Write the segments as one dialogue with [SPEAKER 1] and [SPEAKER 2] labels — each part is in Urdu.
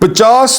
[SPEAKER 1] 50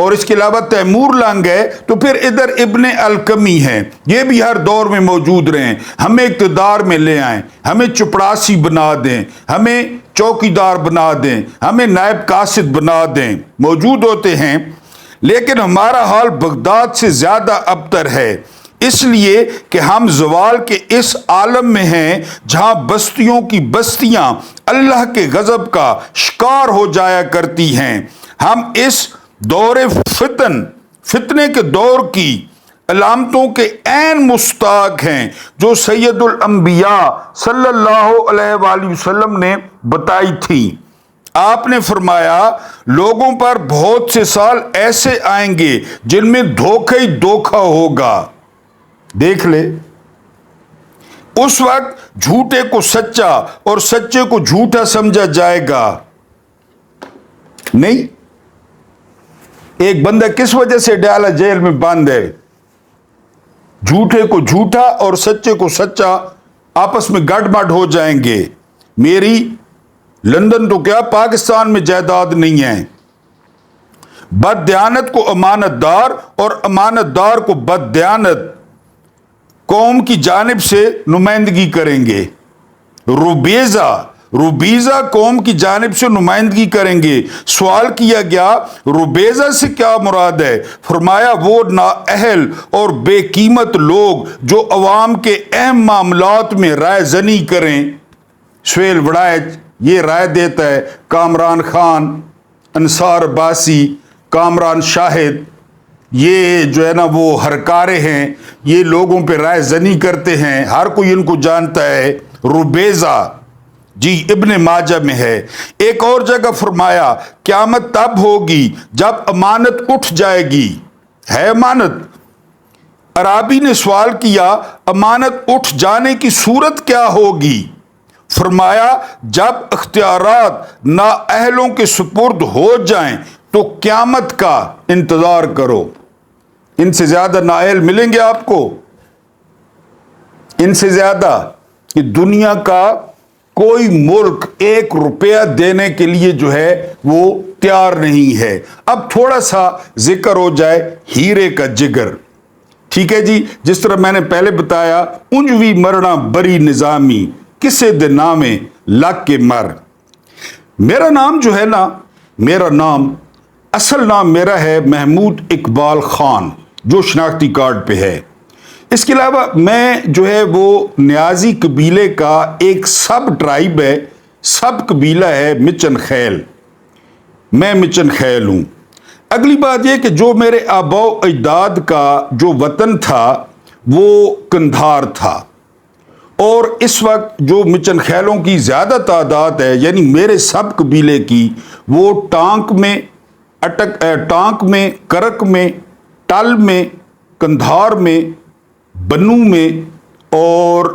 [SPEAKER 1] اور اس کے علاوہ تیمور لنگ ہے، تو پھر ادھر ابن الکمی ہیں، یہ بھی ہر دور میں موجود رہیں، ہمیں اقتدار میں لے آئیں، ہمیں چپڑاسی بنا دیں، ہمیں چوکیدار بنا دیں، ہمیں نائب قاصد بنا دیں، موجود ہوتے ہیں۔ لیکن ہمارا حال بغداد سے زیادہ ابتر ہے، اس لیے کہ ہم زوال کے اس عالم میں ہیں جہاں بستیوں کی بستیاں اللہ کے غضب کا شکار ہو جایا کرتی ہیں۔ ہم اس دور فتنے کے دور کی علامتوں کے عین مستحق ہیں جو سید الانبیاء صلی اللہ علیہ وآلہ وسلم نے بتائی تھی۔ آپ نے فرمایا لوگوں پر بہت سے سال ایسے آئیں گے جن میں دھوکہ ہی دھوکہ ہوگا۔ دیکھ لے، اس وقت جھوٹے کو سچا اور سچے کو جھوٹا سمجھا جائے گا۔ نہیں، ایک بندہ کس وجہ سے ڈالا جیل میں بند ہے؟ جھوٹے کو جھوٹا اور سچے کو سچا آپس میں گڑ مڈ ہو جائیں گے۔ میری لندن تو کیا پاکستان میں جائیداد نہیں ہے۔ بددیانت کو امانت دار اور امانت دار کو بددیانت قوم کی جانب سے نمائندگی کریں گے۔ روبیزہ قوم کی جانب سے نمائندگی کریں گے۔ سوال کیا گیا روبیزہ سے کیا مراد ہے؟ فرمایا وہ نااہل اور بے قیمت لوگ جو عوام کے اہم معاملات میں رائے زنی کریں۔ سہیل وڑائچ یہ رائے دیتا ہے، کامران خان، انصار عباسی، کامران شاہد، یہ جو ہے نا وہ ہرکارے ہیں، یہ لوگوں پہ رائے زنی کرتے ہیں، ہر کوئی ان کو جانتا ہے۔ روبیزہ جی ابن ماجہ میں ہے۔ ایک اور جگہ فرمایا قیامت تب ہوگی جب امانت اٹھ جائے گی۔ ہے امانت؟ عرابی نے سوال کیا امانت اٹھ جانے کی صورت کیا ہوگی؟ فرمایا جب اختیارات نااہلوں کے سپرد ہو جائیں تو قیامت کا انتظار کرو۔ ان سے زیادہ نااہل ملیں گے آپ کو؟ ان سے زیادہ کہ دنیا کا کوئی ملک 1 روپیہ دینے کے لیے جو ہے وہ تیار نہیں ہے۔ اب تھوڑا سا ذکر ہو جائے ہیرے کا جگر، ٹھیک ہے جی؟ جس طرح میں نے پہلے بتایا، انجوی مرنا بری نظامی کسے دے نامے لگ کے مر۔ میرا نام جو ہے نا، میرا نام اصل نام میرا ہے محمود اقبال خان، جو شناختی کارڈ پہ ہے۔ اس کے علاوہ میں جو ہے وہ نیازی قبیلے کا ایک سب ٹرائب ہے، سب قبیلہ ہے مچن خیل۔ میں مچن خیل ہوں۔ اگلی بات یہ کہ جو میرے آباء و اجداد کا جو وطن تھا وہ قندھار تھا، اور اس وقت جو مچن خیلوں کی زیادہ تعداد ہے، یعنی میرے سب قبیلے کی، وہ ٹانک میں، کرک میں، ٹل میں، قندھار میں، بنو میں اور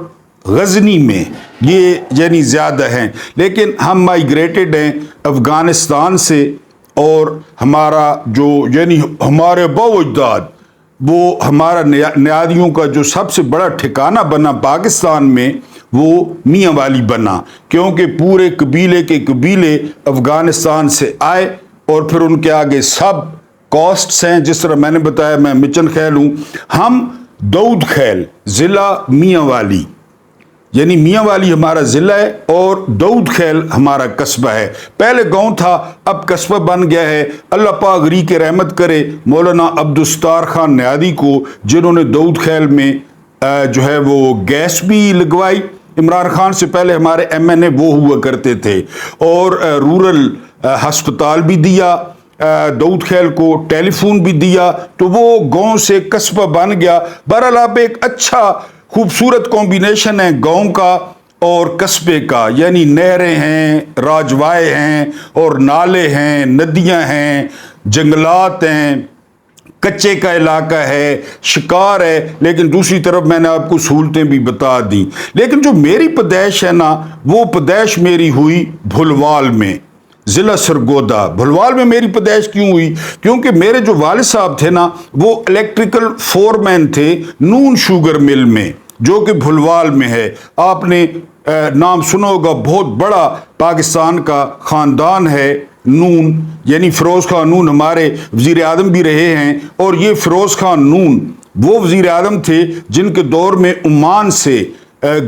[SPEAKER 1] غزنی میں، یہ یعنی زیادہ ہیں۔ لیکن ہم مائیگریٹڈ ہیں افغانستان سے، اور ہمارا جو یعنی ہمارے آباء و اجداد، وہ ہمارا نیادیوں کا جو سب سے بڑا ٹھکانہ بنا پاکستان میں وہ میاں والی بنا، کیونکہ پورے قبیلے کے قبیلے افغانستان سے آئے، اور پھر ان کے آگے سب کاسٹس ہیں۔ جس طرح میں نے بتایا میں مچن خیل ہوں، ہم دود خیل، ضلع میاں والی، یعنی میاں والی ہمارا ضلع ہے اور دود خیل ہمارا قصبہ ہے۔ پہلے گاؤں تھا، اب قصبہ بن گیا ہے۔ اللہ پاک غری کے رحمت کرے مولانا عبدالستار خان نیادی کو، جنہوں نے دود خیل میں جو ہے وہ گیس بھی لگوائی۔ عمران خان سے پہلے ہمارے MNA وہ ہوا کرتے تھے، اور رورل ہسپتال بھی دیا دود خیل کو، ٹیلی فون بھی دیا، تو وہ گاؤں سے قصبہ بن گیا۔ بہرحال اب ایک اچھا خوبصورت کمبینیشن ہے گاؤں کا اور قصبے کا، یعنی نہریں ہیں، راجوائے ہیں اور نالے ہیں، ندیاں ہیں، جنگلات ہیں، کچے کا علاقہ ہے، شکار ہے، لیکن دوسری طرف میں نے آپ کو سہولتیں بھی بتا دی۔ لیکن جو میری پیدائش ہے نا، وہ پیدائش میری ہوئی بھلوال میں، ضلع سرگودا۔ بھلوال میں میری پیدائش کیوں ہوئی؟ کیونکہ میرے جو والد صاحب تھے نا، وہ الیکٹریکل فورمین تھے نون شوگر مل میں، جو کہ بھلوال میں ہے. آپ نے نام سنا ہوگا, بہت بڑا پاکستان کا خاندان ہے نون, یعنی فیروز خان نون ہمارے وزیر اعظم بھی رہے ہیں, اور یہ فیروز خان نون وہ وزیر اعظم تھے جن کے دور میں عمان سے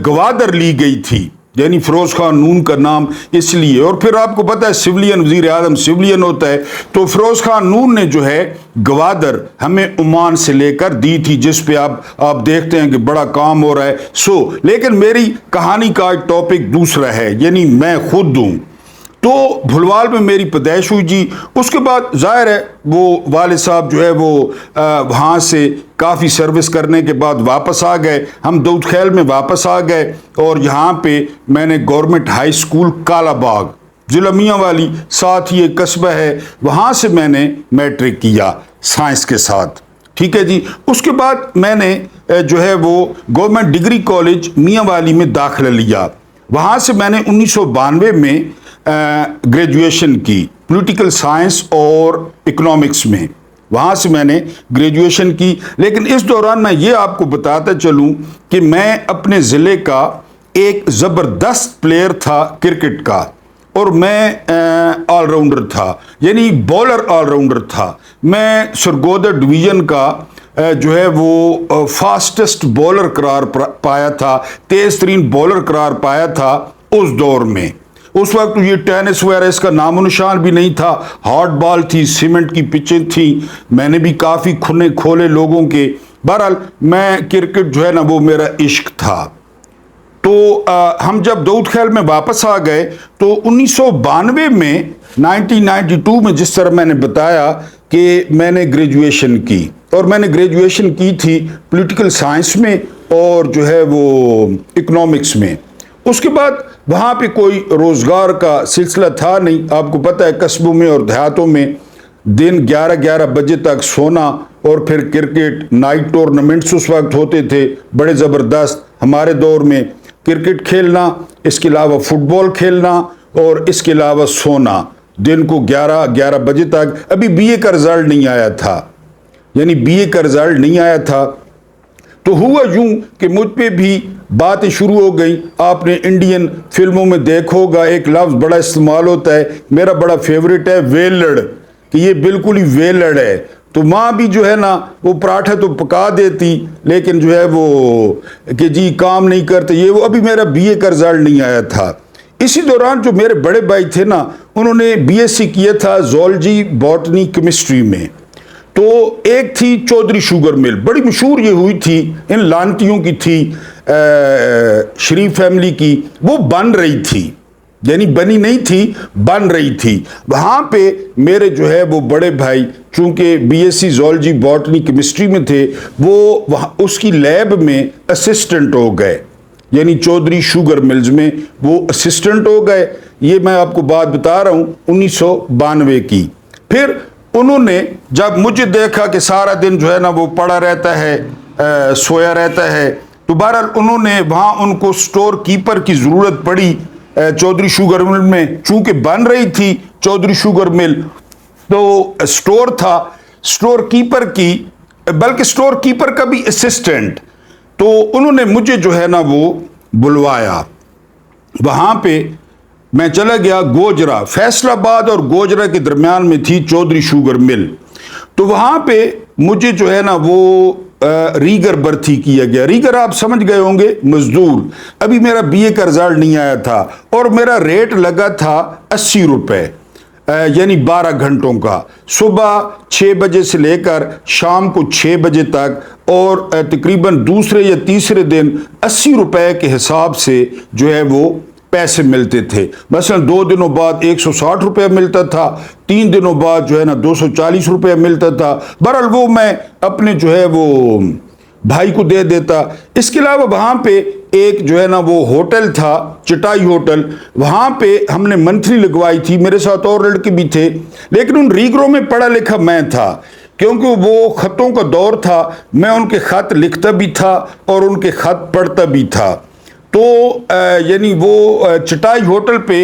[SPEAKER 1] گوادر لی گئی تھی, یعنی فیروز خان نون کا نام اس لیے. اور پھر آپ کو پتہ ہے سویلین وزیر اعظم سویلین ہوتا ہے, تو فیروز خان نون نے جو ہے گوادر ہمیں عمان سے لے کر دی تھی, جس پہ آپ دیکھتے ہیں کہ بڑا کام ہو رہا ہے. لیکن میری کہانی کا ٹاپک دوسرا ہے, یعنی میں خود ہوں. تو بھلوال میں میری پیدائش ہوئی جی. اس کے بعد ظاہر ہے وہ والد صاحب جو ہے وہ وہاں سے کافی سروس کرنے کے بعد واپس آ گئے, ہم دودھ خیل میں واپس آ گئے, اور یہاں پہ میں نے government high school Kala Bagh ضلع میاں والی, ساتھ ہی ایک قصبہ ہے, وہاں سے میں نے میٹرک کیا سائنس کے ساتھ. ٹھیک ہے جی. اس کے بعد میں نے جو ہے وہ گورنمنٹ ڈگری کالج میاں والی میں داخلہ لیا. وہاں سے میں نے 1992 میں گریجویشن کی پولیٹیکل سائنس اور اکنامکس میں, وہاں سے میں نے گریجویشن کی. لیکن اس دوران میں یہ آپ کو بتاتا چلوں کہ میں اپنے ضلع کا ایک زبردست پلیئر تھا کرکٹ کا, اور میں آل راؤنڈر تھا, یعنی بولر آل راؤنڈر تھا. میں سرگودا ڈویژن کا جو ہے وہ فاسٹسٹ بولر قرار پایا تھا, تیز ترین بولر قرار پایا تھا اس دور میں. اس وقت یہ ٹینس وغیرہ اس کا نام و نشان بھی نہیں تھا, ہارڈ بال تھی, سیمنٹ کی پچیں تھیں. میں نے بھی کافی کھنے کھولے لوگوں کے. بہرحال میں کرکٹ جو ہے نا وہ میرا عشق تھا. تو ہم جب دودھ خیل میں واپس آ گئے تو 1992 میں 1992 میں جس طرح میں نے بتایا کہ میں نے گریجویشن کی, اور میں نے گریجویشن کی تھی پولیٹیکل سائنس میں اور جو ہے وہ اکنامکس میں. اس کے بعد وہاں پہ کوئی روزگار کا سلسلہ تھا نہیں. آپ کو پتہ ہے قصبوں میں اور دیہاتوں میں دن 11 بجے تک سونا, اور پھر کرکٹ نائٹ ٹورنامنٹس اس وقت ہوتے تھے بڑے زبردست. ہمارے دور میں کرکٹ کھیلنا, اس کے علاوہ فٹ بال کھیلنا, اور اس کے علاوہ سونا دن کو 11 بجے تک. ابھی بی اے کا رزلٹ نہیں آیا تھا, یعنی بی اے کا رزلٹ نہیں آیا تھا. تو ہوا یوں کہ مجھ پہ بھی باتیں شروع ہو گئیں. آپ نے انڈین فلموں میں دیکھو گا ایک لفظ بڑا استعمال ہوتا ہے, میرا بڑا فیوریٹ ہے ویلڑ, کہ یہ بالکل ہی ویلڑ ہے. تو ماں بھی جو ہے نا وہ پراٹھا تو پکا دیتی, لیکن جو ہے وہ کہ جی کام نہیں کرتے یہ وہ. ابھی میرا بی اے کا رزلٹ نہیں آیا تھا. اسی دوران جو میرے بڑے بھائی تھے نا, انہوں نے بی ایس سی کیا تھا زولوجی باٹنی کیمسٹری میں. تو ایک تھی چودھری شوگر مل, بڑی مشہور یہ ہوئی تھی, ان لانتیوں کی تھی, شریف فیملی کی. وہ بن رہی تھی, یعنی بنی نہیں تھی, بن رہی تھی. وہاں پہ میرے جو ہے وہ بڑے بھائی چونکہ B S C zoology botany chemistry میں تھے, وہ اس کی لیب میں اسسٹنٹ ہو گئے, یعنی چودھری شوگر ملز میں وہ اسسٹنٹ ہو گئے. یہ میں آپ کو بات بتا رہا ہوں 1992 کی. پھر انہوں نے جب مجھے دیکھا کہ سارا دن جو ہے نا وہ پڑا رہتا ہے, سویا رہتا ہے, تو بہرحال انہوں نے وہاں ان کو سٹور کیپر کی ضرورت پڑی چودھری شوگر مل میں, چونکہ بن رہی تھی چودھری شوگر مل. تو سٹور تھا سٹور کیپر کی, بلکہ سٹور کیپر کا بھی اسسٹنٹ. تو انہوں نے مجھے جو ہے نا وہ بلوایا. وہاں پہ میں چلا گیا گوجرا, فیصل آباد اور گوجرا کے درمیان میں تھی چودھری شوگر مل. تو وہاں پہ مجھے جو ہے نا وہ ریگر برتی کیا گیا. ریگر آپ سمجھ گئے ہوں گے, مزدور. ابھی میرا بی اے کا رزلٹ نہیں آیا تھا, اور میرا ریٹ لگا تھا 80 روپے, یعنی 12 گھنٹوں کا, صبح 6 بجے سے لے کر شام کو 6 بجے تک, اور تقریباً دوسرے یا تیسرے دن 80 روپے کے حساب سے جو ہے وہ پیسے ملتے تھے. مثلا 2 دنوں بعد 160 روپے ملتا تھا, 3 دنوں بعد جو ہے نا 240 روپے ملتا تھا. بہرحال وہ میں اپنے جو ہے وہ بھائی کو دے دیتا. اس کے علاوہ وہاں پہ ایک جو ہے نا وہ ہوٹل تھا, چٹائی ہوٹل, وہاں پہ ہم نے منتھلی لگوائی تھی. میرے ساتھ اور لڑکے بھی تھے, لیکن ان ریگروں میں پڑھا لکھا میں تھا, کیونکہ وہ خطوں کا دور تھا. میں ان کے خط لکھتا بھی تھا اور ان کے خط پڑھتا بھی تھا. تو یعنی وہ چٹائی ہوٹل پہ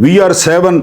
[SPEAKER 1] VR7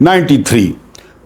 [SPEAKER 1] 93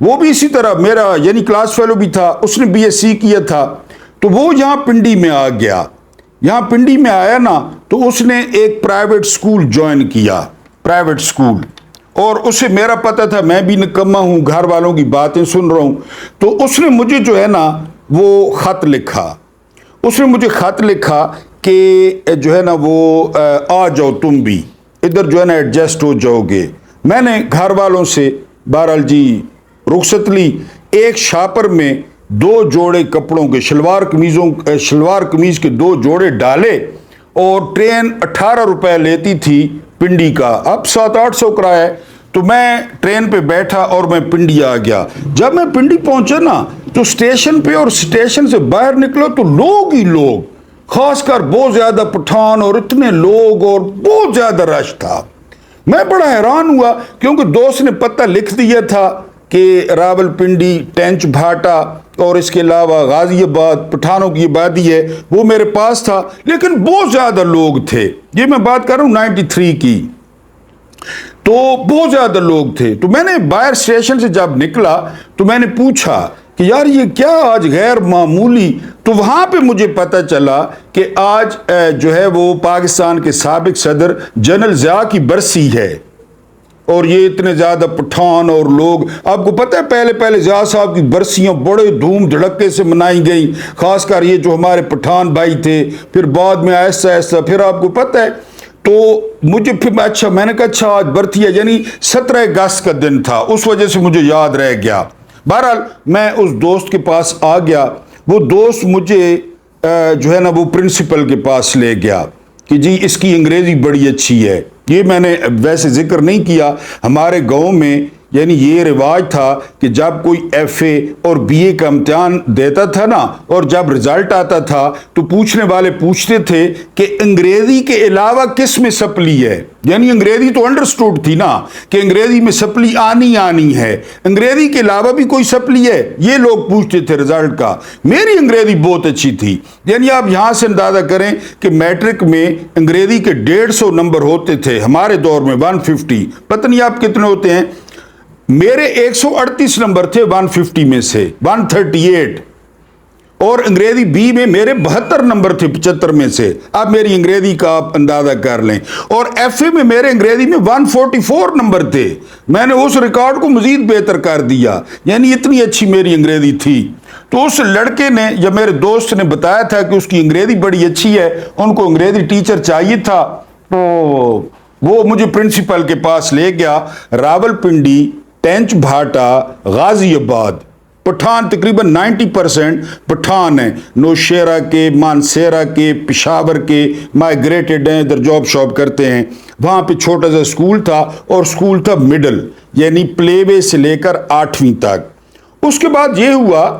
[SPEAKER 1] وہ بھی اسی طرح میرا یعنی کلاس فیلو بھی تھا, اس نے BSc کیا تھا. تو وہ یہاں پنڈی میں آ گیا. یہاں پنڈی میں آیا نا تو اس نے ایک پرائیویٹ سکول جوائن کیا, پرائیویٹ سکول. اور اسے میرا پتہ تھا میں بھی نکما ہوں, گھر والوں کی باتیں سن رہا ہوں. تو اس نے مجھے جو ہے نا وہ خط لکھا, اس نے مجھے خط لکھا کہ جو ہے نا وہ آ جاؤ تم بھی ادھر جو ہے نا ایڈجسٹ ہو جاؤ گے. میں نے گھر والوں سے بہرحال جی رخصت لی. ایک شاپر میں 2 جوڑے کپڑوں کے شلوار قمیض کے 2 جوڑے ڈالے, اور ٹرین 18 روپے لیتی تھی پنڈی کا, اب 700-800 کرایہ ہے. تو میں ٹرین پہ بیٹھا اور میں پنڈی آ گیا. جب میں پنڈی پہنچا نا تو اسٹیشن پہ اور اسٹیشن سے باہر نکلا تو لوگ ہی لوگ, خاص کر بہت زیادہ پٹھان اور اتنے لوگ اور بہت زیادہ رش تھا. میں بڑا حیران ہوا کیونکہ دوست نے پتہ لکھ دیا تھا کہ راول پنڈی, ٹینچ بھاٹا اور اس کے علاوہ غازی آباد پٹھانوں کی آبادی ہے, وہ میرے پاس تھا. لیکن بہت زیادہ لوگ تھے, یہ میں بات کر رہا ہوں 93 کی, تو بہت زیادہ لوگ تھے. تو میں نے باہر اسٹیشن سے جب نکلا تو میں نے پوچھا کہ یار یہ کیا آج غیر معمولی. تو وہاں پہ مجھے پتہ چلا کہ آج جو ہے وہ پاکستان کے سابق صدر جنرل ضیاء کی برسی ہے, اور یہ اتنے زیادہ پٹھان اور لوگ. آپ کو پتہ ہے پہلے ضیاء صاحب کی برسیاں بڑے دھوم دھڑکے سے منائی گئیں, خاص کر یہ جو ہمارے پٹھان بھائی تھے. پھر بعد میں آہستہ آہستہ پھر آپ کو پتہ ہے. تو مجھے پھر اچھا میں نے کہا اچھا آج برسی ہے, یعنی 17 اگست کا دن تھا, اس وجہ سے مجھے یاد رہ گیا. بہرحال میں اس دوست کے پاس آ گیا. وہ دوست مجھے جو ہے نا وہ پرنسپل کے پاس لے گیا کہ جی اس کی انگریزی بڑی اچھی ہے. یہ میں نے ویسے ذکر نہیں کیا, ہمارے گاؤں میں یعنی یہ رواج تھا کہ جب کوئی FA اور BA کا امتحان دیتا تھا نا, اور جب رزلٹ آتا تھا تو پوچھنے والے پوچھتے تھے کہ انگریزی کے علاوہ کس میں سپلی ہے. یعنی انگریزی تو انڈرسٹوڈ تھی نا کہ انگریزی میں سپلی آنی ہے, انگریزی کے علاوہ بھی کوئی سپلی ہے, یہ لوگ پوچھتے تھے رزلٹ کا. میری انگریزی بہت اچھی تھی. یعنی آپ یہاں سے اندازہ کریں کہ میٹرک میں انگریزی کے 150 نمبر ہوتے تھے, ہمارے دور میں 150, پتہ نہیں آپ کتنے ہوتے ہیں. میرے 138 نمبر تھے 150 میں سے 138, اور انگریزی B میں میرے 72 نمبر تھے 75 میں سے. اب میری انگریزی کا آپ اندازہ کر لیں. اور FA میں میرے انگریزی میں 144 نمبر تھے. میں نے اس ریکارڈ کو مزید بہتر کر دیا, یعنی اتنی اچھی میری انگریزی تھی. تو اس لڑکے نے یا میرے دوست نے بتایا تھا کہ اس کی انگریزی بڑی اچھی ہے, ان کو انگریزی ٹیچر چاہیے تھا. تو وہ مجھے پرنسپل کے پاس لے گیا. راول پنڈی, ٹینچ بھاٹا, غازی آباد, پٹھان تقریباً 90% پٹھان ہیں, نوشیرہ کے, مانسیرہ کے, پشاور کے, مائگریٹڈ ہیں, ادھر جاب شاب کرتے ہیں. وہاں پہ چھوٹا سا سکول تھا, اور سکول تھا مڈل, یعنی پلے وے سے لے کر 8ویں تک. اس کے بعد یہ ہوا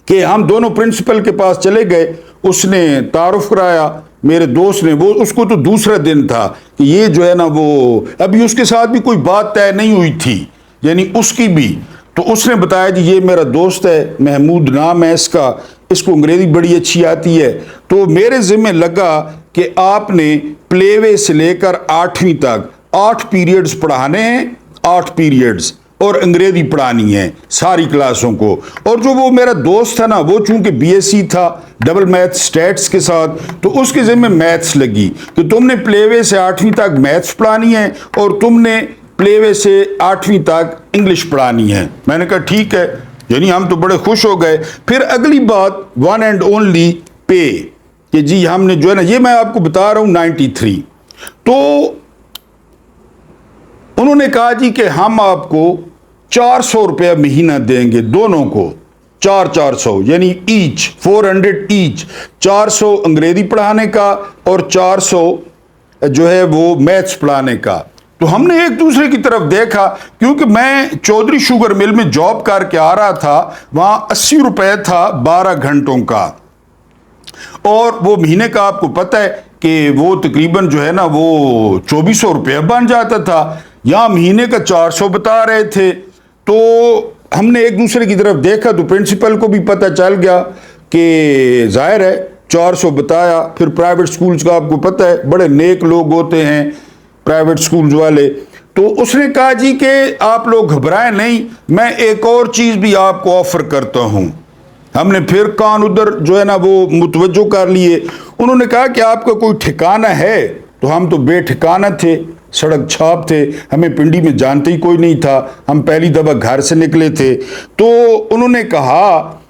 [SPEAKER 1] کہ ہم دونوں پرنسپل کے پاس چلے گئے. اس نے تعارف کرایا میرے دوست نے, وہ اس کو تو دوسرا دن تھا کہ یہ جو ہے نا وہ ابھی اس کے ساتھ بھی کوئی بات طے نہیں ہوئی تھی, یعنی اس کی بھی. تو اس نے بتایا جی یہ میرا دوست ہے, محمود نام ہے اس کا, اس کو انگریزی بڑی اچھی آتی ہے. تو میرے ذمہ لگا کہ آپ نے پلے وے سے لے کر 8ویں تک 8 پیریڈز پڑھانے ہیں, 8 پیریڈز, اور انگریزی پڑھانی ہے ساری کلاسوں کو. اور جو وہ میرا دوست تھا نا, وہ چونکہ BSc تھا ڈبل میتھ سٹیٹس کے ساتھ, تو اس کے ذمہ میتھس لگی کہ تم نے پلے وے سے 8ویں تک میتھس پڑھانی ہے, اور تم نے پلے وے سے 8ویں تک انگلش پڑھانی ہے. میں نے کہا ٹھیک ہے, یعنی ہم تو بڑے خوش ہو گئے. پھر اگلی بات ون اینڈ اونلی پے, کہ جی ہم نے جو ہے نا, یہ میں آپ کو بتا رہا ہوں 93. تو انہوں نے کہا جی کہ ہم آپ کو 400 روپے مہینہ دیں گے دونوں کو, 400 یعنی ایچ 400 ایچ, 400 انگریزی پڑھانے کا اور 400 جو ہے وہ میتھس پڑھانے کا. تو ہم نے ایک دوسرے کی طرف دیکھا, کیونکہ میں چودھری شوگر مل میں جاب کر کے آ رہا تھا, وہاں 80 روپے تھا 12 گھنٹوں کا, اور وہ مہینے کا آپ کو پتہ ہے کہ وہ تقریباً جو ہے نا وہ 2400 روپے بن جاتا تھا. یہاں مہینے کا 400 بتا رہے تھے. تو ہم نے ایک دوسرے کی طرف دیکھا, تو پرنسپل کو بھی پتہ چل گیا کہ ظاہر ہے 400 بتایا. پھر پرائیویٹ سکولز کا آپ کو پتہ ہے بڑے نیک لوگ ہوتے ہیں پرائیویٹ سکولز والے. تو اس نے کہا جی کہ آپ لوگ گھبرائیں نہیں، میں ایک اور چیز بھی آپ کو آفر کرتا ہوں۔ ہم نے پھر کان ادھر جو ہے نا وہ متوجہ کر لیے۔ انہوں نے کہا کہ آپ کا کوئی ٹھکانہ ہے؟ تو ہم تو بے ٹھکانہ تھے، سڑک چھاپ تھے، ہمیں پنڈی میں جانتے ہی کوئی نہیں تھا، ہم پہلی دفعہ گھر سے نکلے تھے۔ تو انہوں نے کہا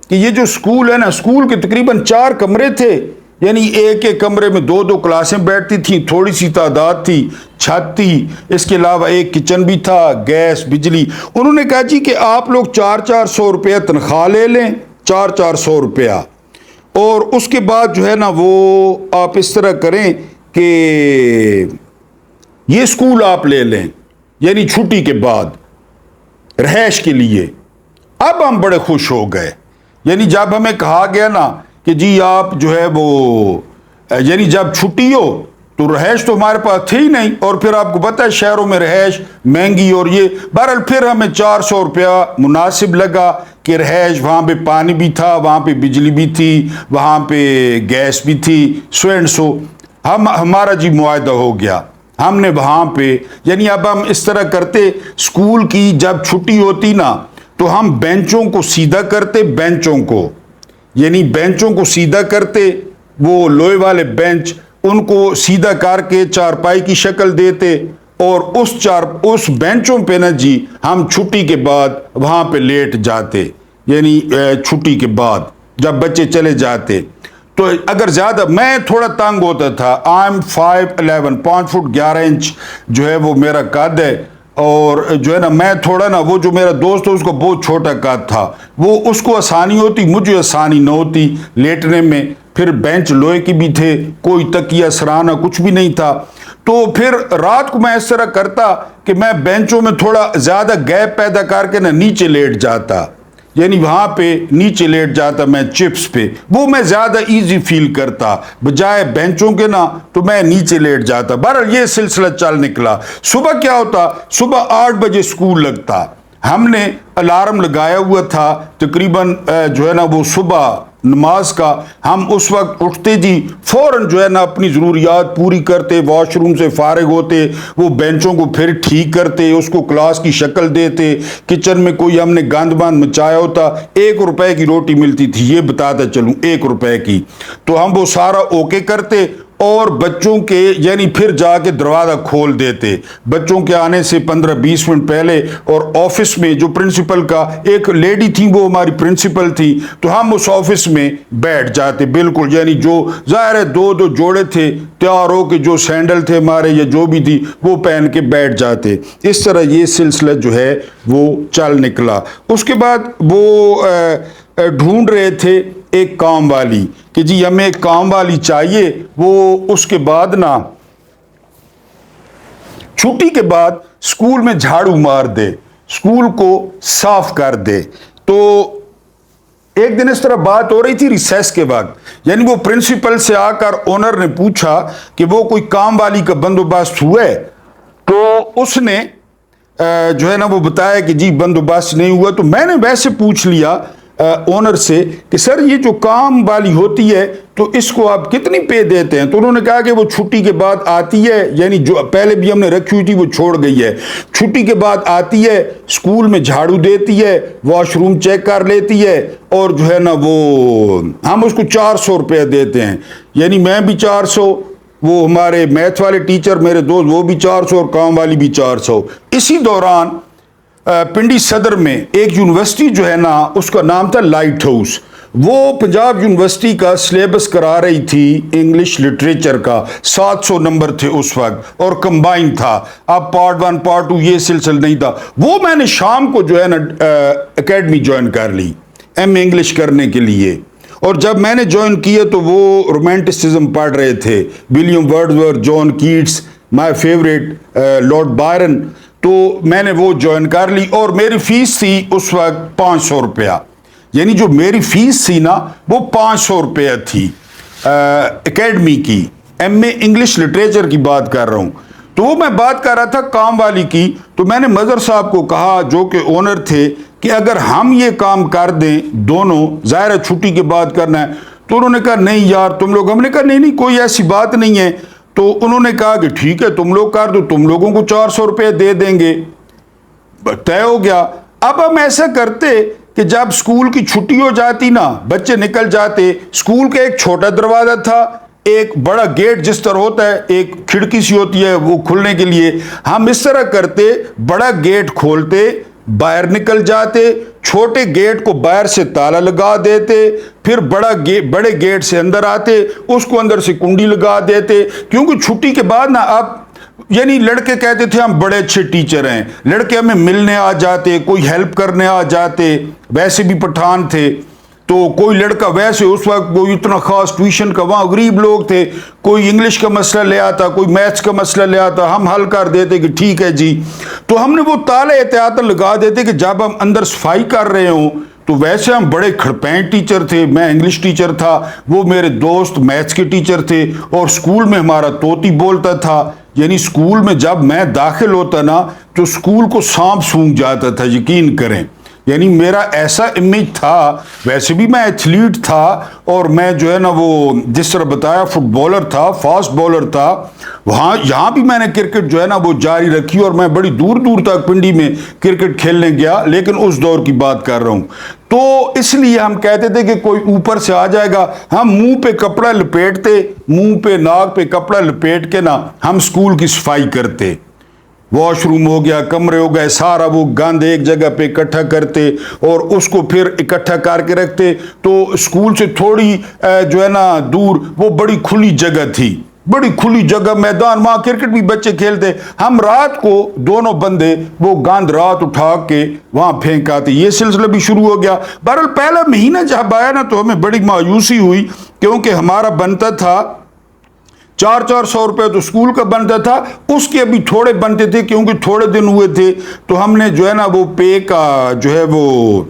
[SPEAKER 1] کہ یہ جو سکول ہے نا، سکول کے تقریباً 4 کمرے تھے، یعنی ایک ایک کمرے میں 2 کلاسیں بیٹھتی تھیں، تھوڑی سی تعداد تھی، چھت تھی، اس کے علاوہ ایک کچن بھی تھا، گیس، بجلی۔ انہوں نے کہا جی کہ آپ لوگ 400 روپیہ تنخواہ لے لیں، 400 روپیہ، اور اس کے بعد جو ہے نا وہ آپ اس طرح کریں کہ یہ سکول آپ لے لیں، یعنی چھٹی کے بعد رہائش کے لیے۔ اب ہم بڑے خوش ہو گئے، یعنی جب ہمیں کہا گیا نا کہ جی آپ جو ہے وہ یعنی جب چھٹی ہو تو رہائش تو ہمارے پاس تھی ہی نہیں، اور پھر آپ کو پتہ ہے شہروں میں رہائش مہنگی، اور یہ بہرحال پھر ہمیں 400 روپیہ مناسب لگا کہ رہائش، وہاں پہ پانی بھی تھا، وہاں پہ بجلی بھی تھی، وہاں پہ گیس بھی تھی، سو اینڈ سو ہمارا جی معاہدہ ہو گیا۔ ہم نے وہاں پہ یعنی اب ہم اس طرح کرتے، سکول کی جب چھٹی ہوتی نا تو ہم بینچوں کو سیدھا کرتے، بینچوں کو یعنی بینچوں کو سیدھا کرتے، وہ لوہے والے بینچ، ان کو سیدھا کر کے چارپائی کی شکل دیتے، اور اس بینچوں پہ نا جی ہم چھٹی کے بعد وہاں پہ لیٹ جاتے، یعنی چھٹی کے بعد جب بچے چلے جاتے۔ تو اگر زیادہ میں تھوڑا تنگ ہوتا تھا، I'm 5'11", 5 فٹ 11 انچ جو ہے وہ میرا قد ہے، اور جو ہے نا میں تھوڑا نا، وہ جو میرا دوست ہے اس کو بہت چھوٹا قد تھا، وہ اس کو آسانی ہوتی، مجھے آسانی نہ ہوتی لیٹنے میں۔ پھر بینچ لوہے کی بھی تھے، کوئی تکیہ سرانہ کچھ بھی نہیں تھا، تو پھر رات کو میں اس طرح کرتا کہ میں بینچوں میں تھوڑا زیادہ گیپ پیدا کر کے نا نیچے لیٹ جاتا، یعنی وہاں پہ نیچے لیٹ جاتا میں چپس پہ، وہ میں زیادہ ایزی فیل کرتا، بجائے بینچوں کے نا تو میں نیچے لیٹ جاتا۔ بہرحال یہ سلسلہ چل نکلا۔ صبح کیا ہوتا، صبح 8 بجے سکول لگتا، ہم نے الارم لگایا ہوا تھا تقریباً جو ہے نا وہ صبح نماز کا، ہم اس وقت اٹھتے جی فوراً جو ہے نا اپنی ضروریات پوری کرتے، واش روم سے فارغ ہوتے، وہ بینچوں کو پھر ٹھیک کرتے، اس کو کلاس کی شکل دیتے، کچن میں کوئی ہم نے گند بند مچایا ہوتا، 1 روپے کی روٹی ملتی تھی، یہ بتاتا چلوں 1 روپے کی، تو ہم وہ سارا اوکے کرتے، اور بچوں کے یعنی پھر جا کے دروازہ کھول دیتے بچوں کے آنے سے 15-20 منٹ پہلے، اور آفس میں جو پرنسپل کا ایک لیڈی تھی، وہ ہماری پرنسپل تھی، تو ہم اس آفس میں بیٹھ جاتے بالکل، یعنی جو ظاہر ہے 2 جوڑے تھے تیار ہو کے، جو سینڈل تھے ہمارے یا جو بھی تھی وہ پہن کے بیٹھ جاتے۔ اس طرح یہ سلسلہ جو ہے وہ چل نکلا۔ اس کے بعد وہ ڈھونڈ رہے تھے ایک کام والی کہ جی ہمیں ایک کام والی چاہیے، وہ اس کے بعد نا چھٹی کے بعد سکول میں جھاڑو مار دے، سکول کو صاف کر دے۔ تو ایک دن اس طرح بات ہو رہی تھی ریسیس کے وقت، یعنی وہ پرنسپل سے آ کر اونر نے پوچھا کہ وہ کوئی کام والی کا بندوبست ہوا ہے، تو اس نے جو ہے نا وہ بتایا کہ جی بندوبست نہیں ہوا۔ تو میں نے ویسے پوچھ لیا اونر سے کہ سر یہ جو کام والی ہوتی ہے تو اس کو آپ کتنی پے دیتے ہیں؟ تو انہوں نے کہا کہ وہ چھٹی کے بعد آتی ہے، یعنی جو پہلے بھی ہم نے رکھی ہوئی تھی وہ چھوڑ گئی ہے، چھٹی کے بعد آتی ہے، سکول میں جھاڑو دیتی ہے، واش روم چیک کر لیتی ہے، اور جو ہے نا وہ ہم اس کو 400 روپے دیتے ہیں، یعنی میں بھی 400، وہ ہمارے میتھ والے ٹیچر میرے دوست وہ بھی 400، اور کام والی بھی 400۔ اسی دوران پنڈی صدر میں ایک یونیورسٹی جو ہے نا اس کا نام تھا لائٹ ہاؤس، وہ پنجاب یونیورسٹی کا سلیبس کرا رہی تھی انگلش لٹریچر کا، 700 نمبر تھے اس وقت، اور کمبائن تھا، اب پارٹ 1 پارٹ 2 یہ سلسلہ نہیں تھا۔ وہ میں نے شام کو جو ہے نا اکیڈمی جوائن کر لی ایم اے انگلش کرنے کے لیے، اور جب میں نے جوائن کیا تو وہ رومانٹسزم پڑھ رہے تھے، William Wordsworth, John Keats, my favourite Lord Byron, تو میں نے وہ جوائن کر لی، اور میری فیس تھی اس وقت 500 روپیہ، یعنی جو میری فیس تھی نا وہ 500 روپیہ تھی اکیڈمی کی، ایم اے انگلش لٹریچر کی بات کر رہا ہوں۔ تو وہ میں بات کر رہا تھا کام والی کی، تو میں نے مظہر صاحب کو کہا جو کہ اونر تھے کہ اگر ہم یہ کام کر دیں دونوں، ظاہر ہے چھٹی کے بعد کرنا ہے، تو انہوں نے کہا نہیں یار تم لوگ، ہم نے کہا نہیں کوئی ایسی بات نہیں ہے، تو انہوں نے کہا کہ ٹھیک ہے تم لوگ کر دو, تم لوگوں کو 400 روپے دے دیں گے. طے ہو گیا. اب ہم ایسا کرتے کہ جب اسکول کی چھٹی ہو جاتی نا, بچے نکل جاتے, اسکول کا ایک چھوٹا دروازہ تھا, ایک بڑا گیٹ جس طرح ہوتا ہے, ایک کھڑکی سی ہوتی ہے وہ کھلنے کے لیے, ہم اس طرح کرتے, بڑا گیٹ کھولتے, باہر نکل جاتے, چھوٹے گیٹ کو باہر سے تالا لگا دیتے, پھر بڑے گیٹ سے اندر آتے, اس کو اندر سے کنڈی لگا دیتے, کیونکہ چھٹی کے بعد نا اب یعنی لڑکے کہتے تھے ہم بڑے اچھے ٹیچر ہیں, لڑکے ہمیں ملنے آ جاتے, کوئی ہیلپ کرنے آ جاتے, ویسے بھی پٹھان تھے تو کوئی لڑکا ویسے اس وقت کوئی اتنا خاص ٹیوشن کا, وہاں غریب لوگ تھے, کوئی انگلش کا مسئلہ لے آتا, کوئی میتھس کا مسئلہ لے آتا, ہم حل کر دیتے کہ ٹھیک ہے جی. تو ہم نے وہ تالے احتیاطاً لگا دیتے کہ جب ہم اندر صفائی کر رہے ہوں تو ویسے ہم بڑے کھڑپین ٹیچر تھے, میں انگلش ٹیچر تھا, وہ میرے دوست میتھس کے ٹیچر تھے, اور اسکول میں ہمارا طوطی بولتا تھا. یعنی اسکول میں جب میں داخل ہوتا نا تو اسکول کو سانپ سونگ جاتا تھا, یقین کریں. یعنی میرا ایسا امیج تھا, ویسے بھی میں ایتھلیٹ تھا, اور میں جو ہے نا وہ جس طرح بتایا فٹ بالر تھا, فاسٹ بالر تھا, یہاں بھی میں نے کرکٹ جو ہے نا وہ جاری رکھی, اور میں بڑی دور دور تک پنڈی میں کرکٹ کھیلنے گیا, لیکن اس دور کی بات کر رہا ہوں. تو اس لیے ہم کہتے تھے کہ کوئی اوپر سے آ جائے گا, ہم منہ پہ کپڑا لپیٹتے, منہ پہ ناک پہ کپڑا لپیٹ کے نا ہم اسکول کی صفائی کرتے, واش روم ہو گیا, کمرے ہو گئے, سارا وہ گند ایک جگہ پہ اکٹھا کرتے اور اس کو پھر اکٹھا کر کے رکھتے. تو اسکول سے تھوڑی جو ہے نا دور وہ بڑی کھلی جگہ تھی, بڑی کھلی جگہ, میدان, وہاں کرکٹ بھی بچے کھیلتے. ہم رات کو دونوں بندے وہ گند رات اٹھا کے وہاں پھینک آتے. یہ سلسلہ بھی شروع ہو گیا. بہرحال پہلا مہینہ جب آیا نا تو ہمیں بڑی مایوسی ہوئی, کیونکہ ہمارا بنتا تھا 400 روپے تو اسکول کا بنتا تھا, اس کے ابھی تھوڑے بنتے تھے کیونکہ تھوڑے دن ہوئے تھے. تو ہم نے جو ہے نا وہ پے کا جو ہے وہ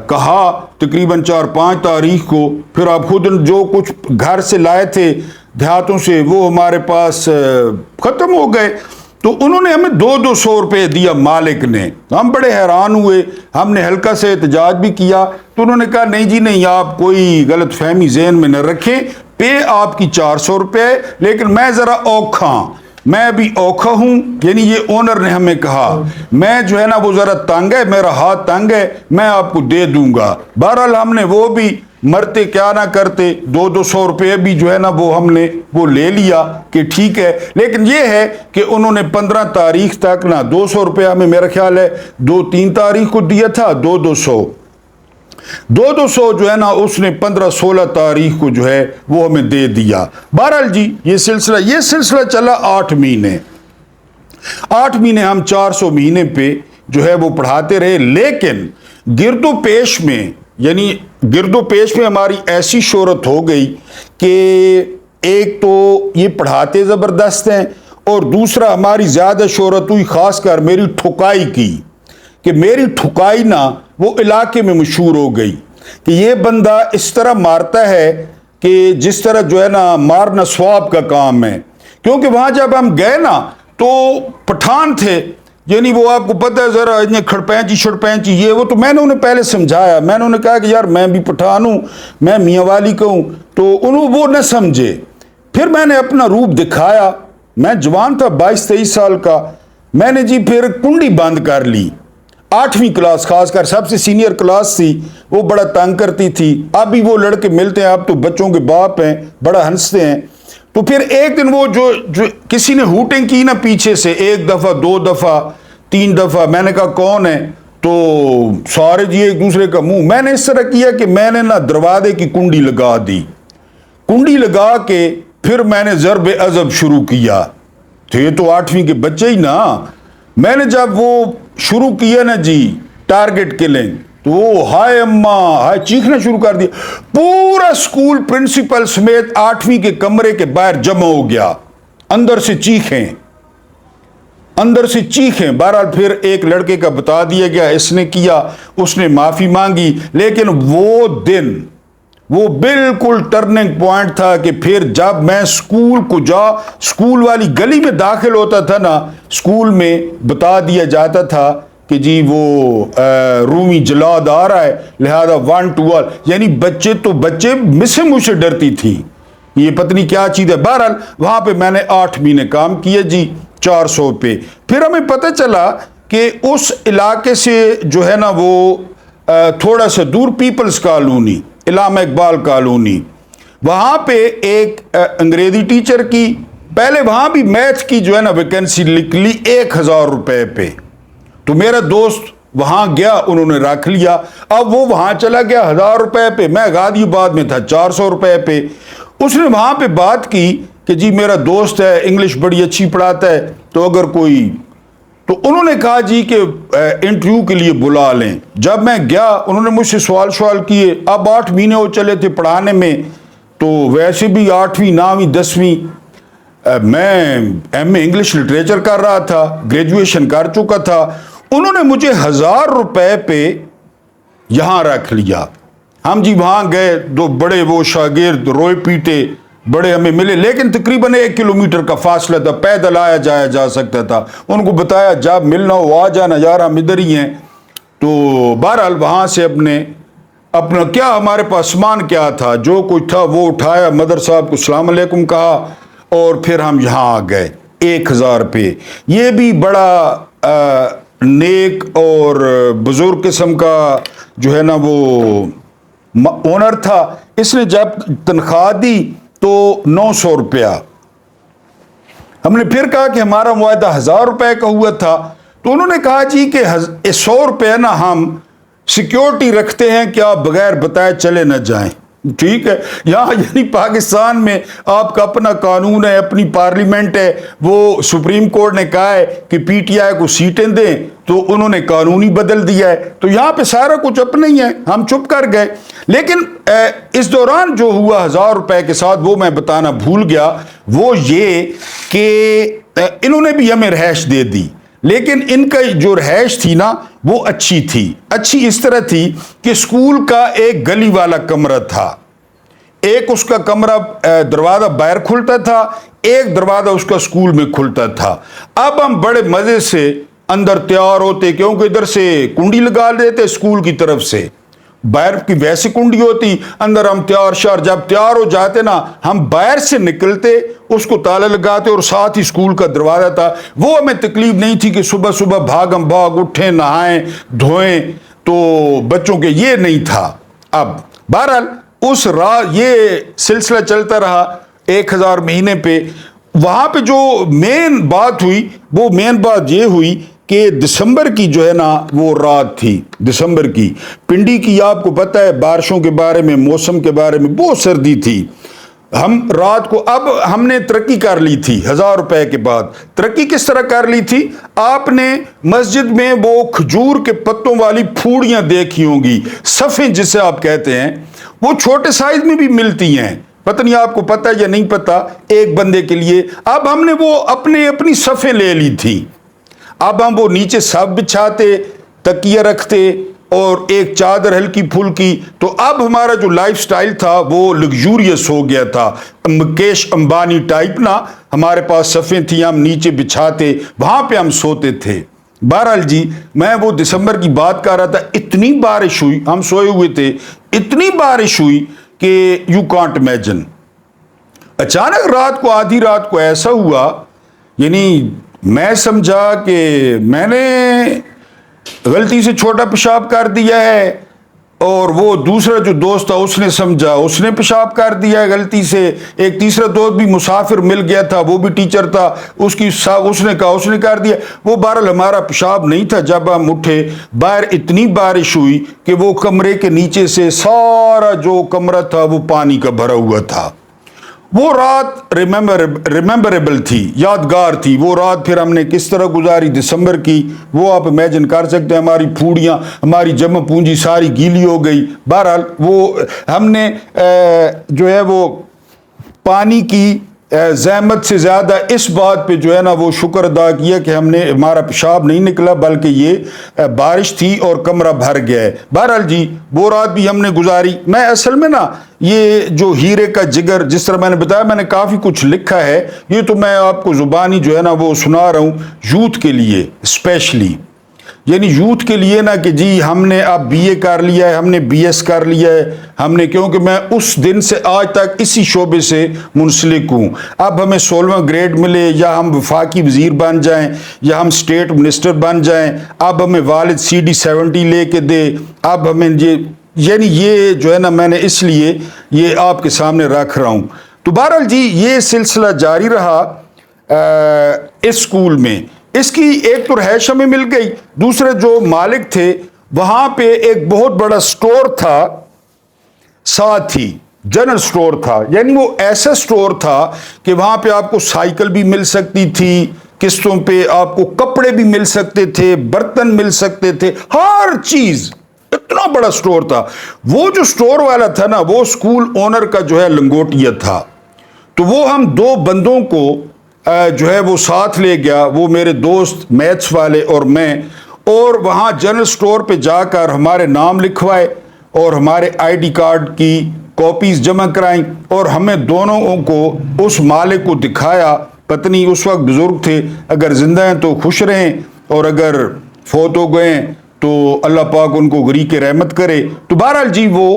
[SPEAKER 1] کہا تقریباً 4-5 تاریخ کو. پھر آپ خود جو کچھ گھر سے لائے تھے دیہاتوں سے وہ ہمارے پاس ختم ہو گئے. تو انہوں نے ہمیں 200 روپے دیا مالک نے. ہم بڑے حیران ہوئے, ہم نے ہلکا سے احتجاج بھی کیا. تو انہوں نے کہا نہیں جی نہیں, آپ کوئی غلط فہمی ذہن میں نہ رکھیں, پے آپ کی 400 روپے, لیکن میں ذرا اوکھا, میں بھی اوکھا ہوں. یعنی یہ اونر نے ہمیں کہا, میں جو ہے نا وہ ذرا تنگ ہے, میرا ہاتھ تنگ ہے, میں آپ کو دے دوں گا. بہرحال ہم نے وہ بھی مرتے کیا نہ کرتے 200 روپے بھی جو ہے نا وہ ہم نے وہ لے لیا کہ ٹھیک ہے. لیکن یہ ہے کہ انہوں نے 15 تاریخ تک نا 200 روپے ہمیں میرا خیال ہے 2-3 تاریخ کو دیا تھا, 200 جو ہے نا اس نے 15-16 تاریخ کو جو ہے وہ ہمیں دے دیا. بہرحال جی یہ سلسلہ چلا 8 مہینے. 8 مہینے ہم 400 مہینے پہ جو ہے وہ پڑھاتے رہے. لیکن گرد و پیش میں ہماری ایسی شہرت ہو گئی کہ ایک تو یہ پڑھاتے زبردست ہیں, اور دوسرا ہماری زیادہ شہرت ہوئی خاص کر میری ٹھکائی کی, کہ میری ٹھکائی نا وہ علاقے میں مشہور ہو گئی کہ یہ بندہ اس طرح مارتا ہے کہ جس طرح جو ہے نا مارنا ثواب کا کام ہے. کیونکہ وہاں جب ہم گئے نا تو پٹھان تھے, یعنی وہ آپ کو پتہ ہے ذرا اتنے کھڑپینچی یہ وہ. تو میں نے انہیں پہلے سمجھایا, میں نے انہیں کہا کہ یار میں بھی پٹھان ہوں, میں میاں والی کا ہوں, تو انہوں وہ نہ سمجھے. پھر میں نے اپنا روپ دکھایا, میں جوان تھا 22-23 سال کا, میں نے جی پھر کنڈی بند کر لی. 8ویں کلاس خاص کر سب سے سینئر کلاس تھی, وہ بڑا تنگ کرتی تھی. اب بھی وہ لڑکے ملتے ہیں, اب تو بچوں کے باپ ہیں, بڑا ہنستے ہیں. تو پھر ایک دن وہ جو کسی نے ہوٹنگ کی نا پیچھے سے, 1 دفعہ 2 دفعہ 3 دفعہ, میں نے کہا کون ہے, تو سارے جی ایک دوسرے کا منہ. میں نے اس طرح کیا کہ میں نے نا دروازے کی کنڈی لگا دی, کنڈی لگا کے پھر میں نے ضرب عضب شروع کیا. تھے تو 8ویں کے بچے ہی نا. میں نے جب وہ شروع کیا نا جی ٹارگٹ کلنگ, تو وہ ہائے اماں ہائے چیخنا شروع کر دیا. پورا اسکول پرنسپل سمیت 8ویں کے کمرے کے باہر جمع ہو گیا, اندر سے چیخیں. بہرحال پھر ایک لڑکے کا بتا دیا گیا, اس نے کیا, اس نے معافی مانگی. لیکن وہ دن وہ بالکل ٹرننگ پوائنٹ تھا کہ پھر جب میں اسکول والی گلی میں داخل ہوتا تھا نا, اسکول میں بتا دیا جاتا تھا کہ جی وہ رومی جلاد آ رہا ہے, لہذا 1 to 1. یعنی بچے مجھ سے ڈرتی تھی, یہ پتہ نہیں کیا چیز ہے. بہرحال وہاں پہ میں نے 8 مہینے کام کیے جی 400 پہ. پھر ہمیں پتہ چلا کہ اس علاقے سے جو ہے نا وہ تھوڑا سا دور پیپلز کالونی، علامہ اقبال کالونی، وہاں پہ ایک انگریزی ٹیچر کی پہلے وہاں بھی میتھ کی جو ہے نا ویکینسی لکھ لی 1000 روپے پہ. تو میرا دوست وہاں گیا، انہوں نے رکھ لیا. اب وہ وہاں چلا گیا 1000 روپے پہ، میں غازی آباد میں تھا 400 روپے پہ. اس نے وہاں پہ بات کی کہ جی میرا دوست ہے، انگلش بڑی اچھی پڑھاتا ہے، تو اگر کوئی، تو انہوں نے کہا جی کہ انٹرویو کے لیے بلا لیں. جب میں گیا انہوں نے مجھ سے سوال کیے. اب 8 مہینے ہو چلے تھے پڑھانے میں، تو ویسے بھی 8ویں 9ویں 10ویں میں ایم اے انگلش لٹریچر کر رہا تھا، گریجویشن کر چکا تھا. انہوں نے مجھے 1000 روپے پہ یہاں رکھ لیا. ہم جی وہاں گئے، دو بڑے وہ شاگرد روئے پیٹے بڑے ہمیں ملے، لیکن تقریباً 1 کلومیٹر کا فاصلہ تھا، پیدل آیا جایا جا سکتا تھا. ان کو بتایا جب ملنا ہو آ جانا یار، ہم ادھر ہی ہیں. تو بہرحال وہاں سے اپنا کیا ہمارے پاس سامان کیا تھا، جو کچھ تھا وہ اٹھایا، مدر صاحب کو السلام علیکم کہا، اور پھر ہم یہاں آ گئے 1000 پہ. یہ بھی بڑا نیک اور بزرگ قسم کا جو ہے نا وہ اونر تھا. اس نے جب تنخواہ دی تو 900 روپیہ. ہم نے پھر کہا کہ ہمارا معاہدہ 1000 روپے کا ہوا تھا. تو انہوں نے کہا جی کہ 100 روپے نا ہم سیکیورٹی رکھتے ہیں کہ آپ بغیر بتائے چلے نہ جائیں. ٹھیک ہے، یہاں یعنی پاکستان میں آپ کا اپنا قانون ہے، اپنی پارلیمنٹ ہے. وہ سپریم کورٹ نے کہا ہے کہ پی ٹی آئی کو سیٹیں دیں، تو انہوں نے قانون ہی بدل دیا ہے. تو یہاں پہ سارا کچھ اپنا ہی ہے، ہم چپ کر گئے. لیکن اس دوران جو ہوا 1000 روپے کے ساتھ، وہ میں بتانا بھول گیا، وہ یہ کہ انہوں نے بھی ہمیں رہائش دے دی. لیکن ان کا جو رہائش تھی نا وہ اچھی تھی. اچھی اس طرح تھی کہ اسکول کا ایک گلی والا کمرہ تھا، ایک اس کا کمرہ دروازہ باہر کھلتا تھا، ایک دروازہ اس کا اسکول میں کھلتا تھا. اب ہم بڑے مزے سے اندر تیار ہوتے، کیونکہ ادھر سے کنڈی لگا دیتے اسکول کی طرف سے، باہر کی ویسی کنڈی ہوتی، اندر ہم تیار شار. جب تیار ہو جاتے نا ہم باہر سے نکلتے، اس کو تالا لگاتے، اور ساتھ ہی اسکول کا دروازہ تھا. وہ ہمیں تکلیف نہیں تھی کہ صبح صبح بھاگم بھاگ اٹھیں، نہائیں دھوئیں، تو بچوں کے یہ نہیں تھا. اب بہرحال اس رات یہ سلسلہ چلتا رہا 1000 مہینے پہ. وہاں پہ جو مین بات ہوئی، وہ مین بات یہ ہوئی کہ دسمبر کی جو ہے نا وہ رات تھی، دسمبر کی پنڈی کی. آپ کو پتہ ہے بارشوں کے بارے میں، موسم کے بارے میں، بہت سردی تھی. ہم رات کو، اب ہم نے ترقی کر لی تھی 1000 روپے کے بعد. ترقی کس طرح کر لی تھی؟ آپ نے مسجد میں وہ کھجور کے پتوں والی پھوڑیاں دیکھی ہوں گی، صفیں جسے آپ کہتے ہیں، وہ چھوٹے سائز میں بھی ملتی ہیں. پتہ نہیں آپ کو پتہ یا نہیں پتہ، ایک بندے کے لیے. اب ہم نے وہ اپنی صفیں لے لی تھی. اب ہم وہ نیچے سب بچھاتے، تکیہ رکھتے، اور ایک چادر ہلکی پھلکی. تو اب ہمارا جو لائف سٹائل تھا وہ لگزوریس ہو گیا تھا، مکیش امبانی ٹائپ نا. ہمارے پاس صفیں تھیں، ہم نیچے بچھاتے، وہاں پہ ہم سوتے تھے. بہرحال جی میں وہ دسمبر کی بات کر رہا تھا. اتنی بارش ہوئی، ہم سوئے ہوئے تھے، اتنی بارش ہوئی کہ یو کانٹ امیجن. اچانک رات کو، آدھی رات کو ایسا ہوا، یعنی میں سمجھا کہ میں نے غلطی سے چھوٹا پیشاب کر دیا ہے، اور وہ دوسرا جو دوست تھا اس نے سمجھا اس نے پیشاب کر دیا ہے غلطی سے. ایک تیسرا دوست بھی مسافر مل گیا تھا، وہ بھی ٹیچر تھا، اس نے کہا اس نے کر دیا. وہ بہرحال ہمارا پیشاب نہیں تھا. جب ہم اٹھے باہر اتنی بارش ہوئی کہ وہ کمرے کے نیچے سے سارا جو کمرہ تھا وہ پانی کا بھرا ہوا تھا. وہ رات ریممبریبل تھی، یادگار تھی. وہ رات پھر ہم نے کس طرح گزاری دسمبر کی، وہ آپ امیجن کر سکتے ہیں. ہماری پھوڑیاں، ہماری جمع پونجی ساری گیلی ہو گئی. بہرحال وہ ہم نے جو ہے وہ پانی کی زحمت سے زیادہ اس بات پہ جو ہے نا وہ شکر ادا کیا کہ ہمارا پیشاب نہیں نکلا، بلکہ یہ بارش تھی اور کمرہ بھر گیا ہے. بہرحال جی وہ رات بھی ہم نے گزاری. میں اصل میں نا یہ جو ہیرے کا جگر، جس طرح میں نے بتایا میں نے کافی کچھ لکھا ہے، یہ تو میں آپ کو زبانی جو ہے نا وہ سنا رہا ہوں یوتھ کے لیے اسپیشلی. یعنی یوتھ کے لیے نا کہ جی ہم نے اب بی اے کر لیا ہے, ہم نے بی ایس کر لیا ہے, ہم نے, کیونکہ میں اس دن سے آج تک اسی شعبے سے منسلک ہوں. اب ہمیں 16واں گریڈ ملے یا ہم وفاقی وزیر بن جائیں یا ہم اسٹیٹ منسٹر بن جائیں, اب ہمیں والد CD-70 لے کے دے, اب ہمیں یعنی یہ جو ہے نا میں نے اس لیے یہ آپ کے سامنے رکھ رہا ہوں. تو بہرحال جی یہ سلسلہ جاری رہا اس اسکول میں. اس کی ایک تو رہائش ہمیں مل گئی, دوسرے جو مالک تھے وہاں پہ ایک بہت بڑا سٹور تھا, ساتھ ہی جنرل سٹور تھا. یعنی وہ ایسا سٹور تھا کہ وہاں پہ آپ کو سائیکل بھی مل سکتی تھی قسطوں پہ, آپ کو کپڑے بھی مل سکتے تھے, برتن مل سکتے تھے, ہر چیز. اتنا بڑا سٹور تھا. وہ جو سٹور والا تھا نا وہ سکول اونر کا جو ہے لنگوٹیا تھا. تو وہ ہم 2 بندوں کو جو ہے وہ ساتھ لے گیا, وہ میرے دوست میتھس والے اور میں, اور وہاں جنرل سٹور پہ جا کر ہمارے نام لکھوائے اور ہمارے ID کارڈ کی کاپیز جمع کرائیں, اور ہمیں دونوں کو اس مالک کو دکھایا. پتنی اس وقت بزرگ تھے, اگر زندہ ہیں تو خوش رہیں اور اگر فوت ہو گئے تو اللہ پاک ان کو غریق رحمت کرے. تو بہرحال جی وہ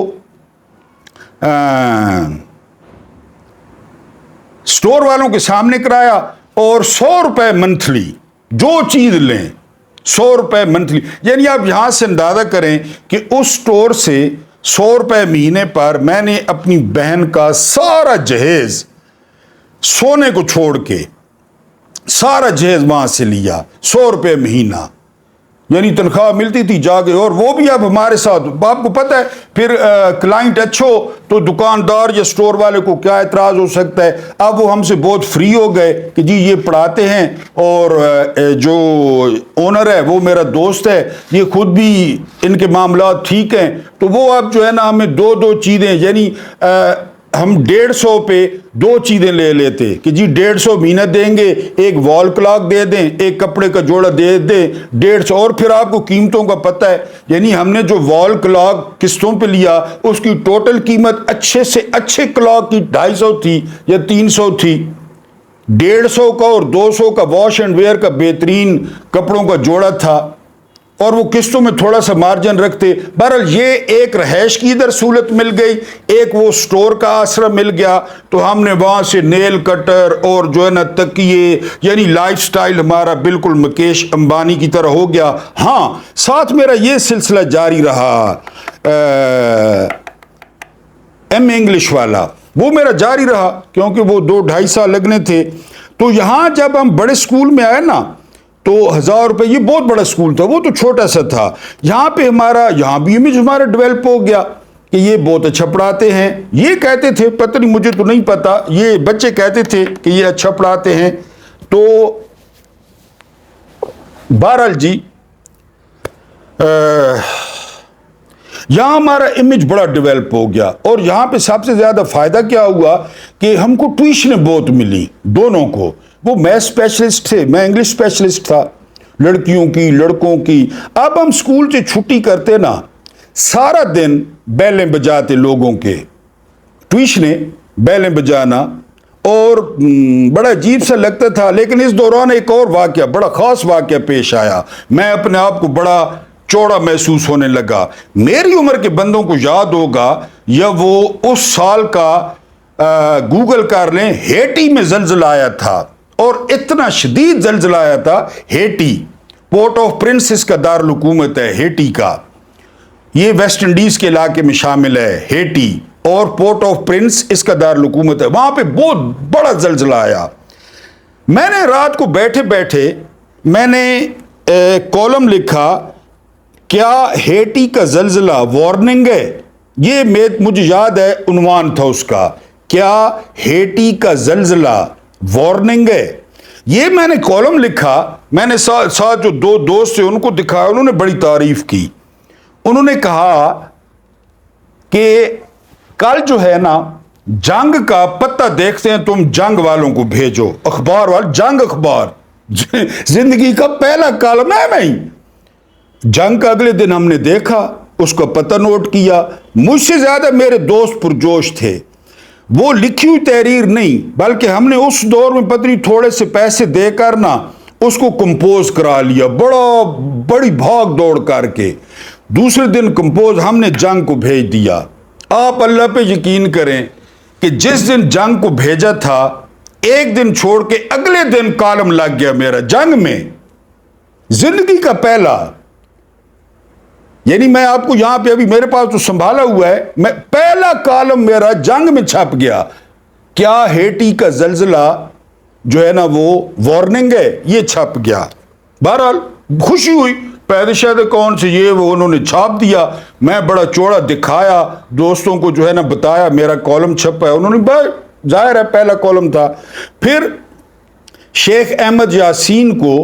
[SPEAKER 1] سٹور والوں کے سامنے کرایا, اور 100 روپے منتھلی جو چیز لیں 100 روپے منتھلی. یعنی آپ یہاں سے اندازہ کریں کہ اس سٹور سے 100 روپے مہینے پر میں نے اپنی بہن کا سارا جہیز سونے کو چھوڑ کے سارا جہیز وہاں سے لیا. 100 روپے مہینہ یعنی تنخواہ ملتی تھی جا کے, اور وہ بھی اب ہمارے ساتھ. آپ کو پتہ ہے پھر کلائنٹ اچھا ہو تو دکاندار یا سٹور والے کو کیا اعتراض ہو سکتا ہے. اب وہ ہم سے بہت فری ہو گئے کہ جی یہ پڑھاتے ہیں, اور جو اونر ہے وہ میرا دوست ہے, یہ خود بھی ان کے معاملات ٹھیک ہیں. تو وہ اب جو ہے نا ہمیں 2 چیزیں, یعنی ہم 150 پہ 2 چیزیں لے لیتے کہ جی 150 مہینہ دیں گے, ایک وال کلاک دے دیں, ایک کپڑے کا جوڑا دے دیں 150. اور پھر آپ کو قیمتوں کا پتہ ہے, یعنی ہم نے جو وال کلاک قسطوں پہ لیا اس کی ٹوٹل قیمت اچھے سے اچھے کلاک کی 250 تھی یا 300 تھی. 150 کا اور 200 کا واش اینڈ ویئر کا بہترین کپڑوں کا جوڑا تھا, اور وہ قسطوں میں تھوڑا سا مارجن رکھتے. بہرحال یہ ایک رہائش کی ادھر سہولت مل گئی, ایک وہ سٹور کا آسرا مل گیا. تو ہم نے وہاں سے نیل کٹر اور جو ہے نا تکیے, یعنی لائف سٹائل ہمارا بالکل مکیش امبانی کی طرح ہو گیا. ہاں ساتھ میرا یہ سلسلہ جاری رہا انگلش والا, وہ میرا جاری رہا کیونکہ وہ 2-2.5 سال لگنے تھے. تو یہاں جب ہم بڑے سکول میں آئے نا تو 1000 روپے, یہ بہت بڑا سکول تھا, وہ تو چھوٹا سا تھا. یہاں پہ یہاں بھی امیج ہمارا ڈیولپ ہو گیا کہ یہ بہت اچھا پڑھاتے ہیں. یہ کہتے تھے, پتہ نہیں مجھے تو نہیں پتا, یہ بچے کہتے تھے کہ یہ اچھا پڑھاتے ہیں. تو بہرحال جی یہاں ہمارا امیج بڑا ڈیولپ ہو گیا. اور یہاں پہ سب سے زیادہ فائدہ کیا ہوا کہ ہم کو ٹیوشنیں بہت ملی دونوں کو. وہ میتھ اسپیشلسٹ تھے, میں انگلش اسپیشلسٹ تھا, لڑکیوں کی لڑکوں کی. اب ہم اسکول سے چھٹی کرتے نا, سارا دن بیلیں بجاتے لوگوں کے, ٹیوشنیں بیلیں بجانا, اور بڑا عجیب سا لگتا تھا. لیکن اس دوران ایک اور واقعہ, بڑا خاص واقعہ پیش آیا. میں اپنے آپ کو بڑا چوڑا محسوس ہونے لگا. میری عمر کے بندوں کو یاد ہوگا, یا وہ اس سال کا گوگل کر لیں, ہیٹی میں زلزلہ آیا تھا, اور اتنا شدید زلزلہ آیا تھا. ہیٹی پورٹ آف پرنس اس کا دارالحکومت ہے ہیٹی کا, یہ ویسٹ انڈیز کے علاقے میں شامل ہے ہیٹی, اور پورٹ آف پرنس اس کا دارالحکومت ہے. وہاں پہ بہت بڑا زلزلہ آیا. میں نے رات کو بیٹھے بیٹھے میں نے کالم لکھا, کیا ہیٹی کا زلزلہ وارننگ ہے. یہ مجھے یاد ہے عنوان تھا اس کا, کیا ہیٹی کا زلزلہ وارننگ ہے. یہ میں نے کالم لکھا. میں نے ساتھ جو 2 دوست تھے ان کو دکھایا, انہوں نے بڑی تعریف کی. انہوں نے کہا کہ کل جو ہے نا جنگ کا پتہ دیکھتے ہیں تم, جنگ والوں کو بھیجو, اخبار والے, جنگ اخبار زندگی کا پہلا کالم ہے. میں جنگ کا اگلے دن ہم نے دیکھا, اس کا پتہ نوٹ کیا. مجھ سے زیادہ میرے دوست پرجوش تھے. وہ لکھی ہوئی تحریر نہیں, بلکہ ہم نے اس دور میں پتری تھوڑے سے پیسے دے کر نا اس کو کمپوز کرا لیا بڑی بھاگ دوڑ کر کے. دوسرے دن کمپوز ہم نے جنگ کو بھیج دیا. آپ اللہ پہ یقین کریں کہ جس دن جنگ کو بھیجا تھا ایک دن چھوڑ کے اگلے دن کالم لگ گیا میرا جنگ میں, زندگی کا پہلا. یعنی میں آپ کو یہاں پہ ابھی میرے پاس تو سنبھالا ہوا ہے, میں پہلا کالم میرا جنگ میں چھپ گیا. کیا ہیٹی کا زلزلہ جو ہے نا وہ وارننگ ہے, یہ چھپ گیا. بہرحال خوشی ہوئی, پیدشاہ کون سے یہ وہ انہوں نے چھاپ دیا. میں بڑا چوڑا دکھایا, دوستوں کو جو ہے نا بتایا میرا کالم چھپا ہے. انہوں نے بھائی ظاہر ہے پہلا کالم تھا. پھر شیخ احمد یاسین کو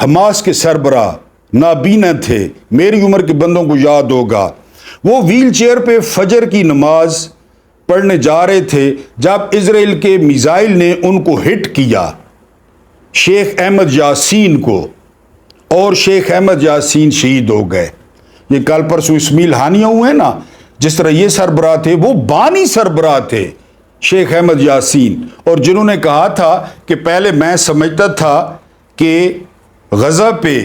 [SPEAKER 1] حماس کے سربراہ نابینا تھے, میری عمر کے بندوں کو یاد ہوگا. وہ ویل چیئر پہ فجر کی نماز پڑھنے جا رہے تھے جب اسرائیل کے میزائل نے ان کو ہٹ کیا, شیخ احمد یاسین کو, اور شیخ احمد یاسین شہید ہو گئے. یہ کل پرسوں اسمیل ہانیہ ہوئے نا, جس طرح یہ سربراہ تھے وہ بانی سربراہ تھے شیخ احمد یاسین, اور جنہوں نے کہا تھا کہ پہلے میں سمجھتا تھا کہ غزہ پہ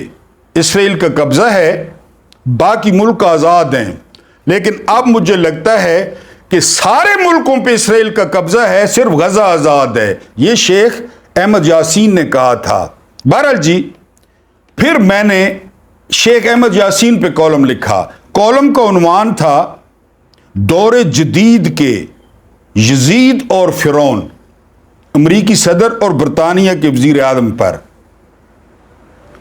[SPEAKER 1] اسرائیل کا قبضہ ہے, باقی ملک آزاد ہیں, لیکن اب مجھے لگتا ہے کہ سارے ملکوں پہ اسرائیل کا قبضہ ہے, صرف غزہ آزاد ہے. یہ شیخ احمد یاسین نے کہا تھا. بہرحال جی, پھر میں نے شیخ احمد یاسین پہ کالم لکھا. کالم کا عنوان تھا دور جدید کے یزید اور فرعون, امریکی صدر اور برطانیہ کے وزیر اعظم پر,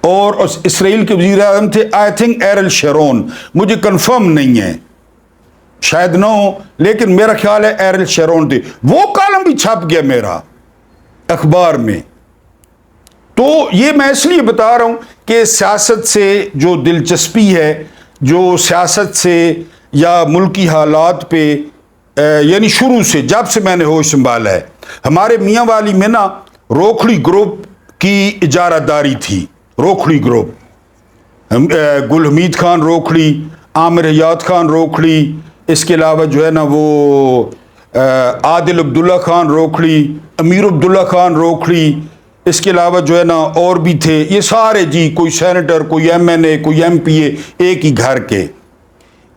[SPEAKER 1] اور اسرائیل کے وزیر اعظم تھے آئی تھنک ایرل شیرون, مجھے کنفرم نہیں ہے, شاید نہ ہو, لیکن میرا خیال ہے ایرل شیرون تھے. وہ کالم بھی چھپ گیا میرا اخبار میں. تو یہ میں اس لیے بتا رہا ہوں کہ سیاست سے جو دلچسپی ہے, جو سیاست سے یا ملکی حالات پہ یعنی شروع سے جب سے میں نے ہوش سنبھالا ہے, ہمارے میاں والی میں نا روکھڑی گروپ کی اجارہ داری تھی. روکھڑی گروپ, گل حمید خان روکھڑی, عامر حیات خان روکھڑی, اس کے علاوہ جو ہے نا وہ عادل عبداللہ خان روکھڑی, امیر عبداللہ خان روکھڑی, اس کے علاوہ جو ہے نا اور بھی تھے یہ سارے جی, کوئی سینیٹر, کوئی ایم این اے, کوئی ایم پی اے, ایک ہی گھر کے.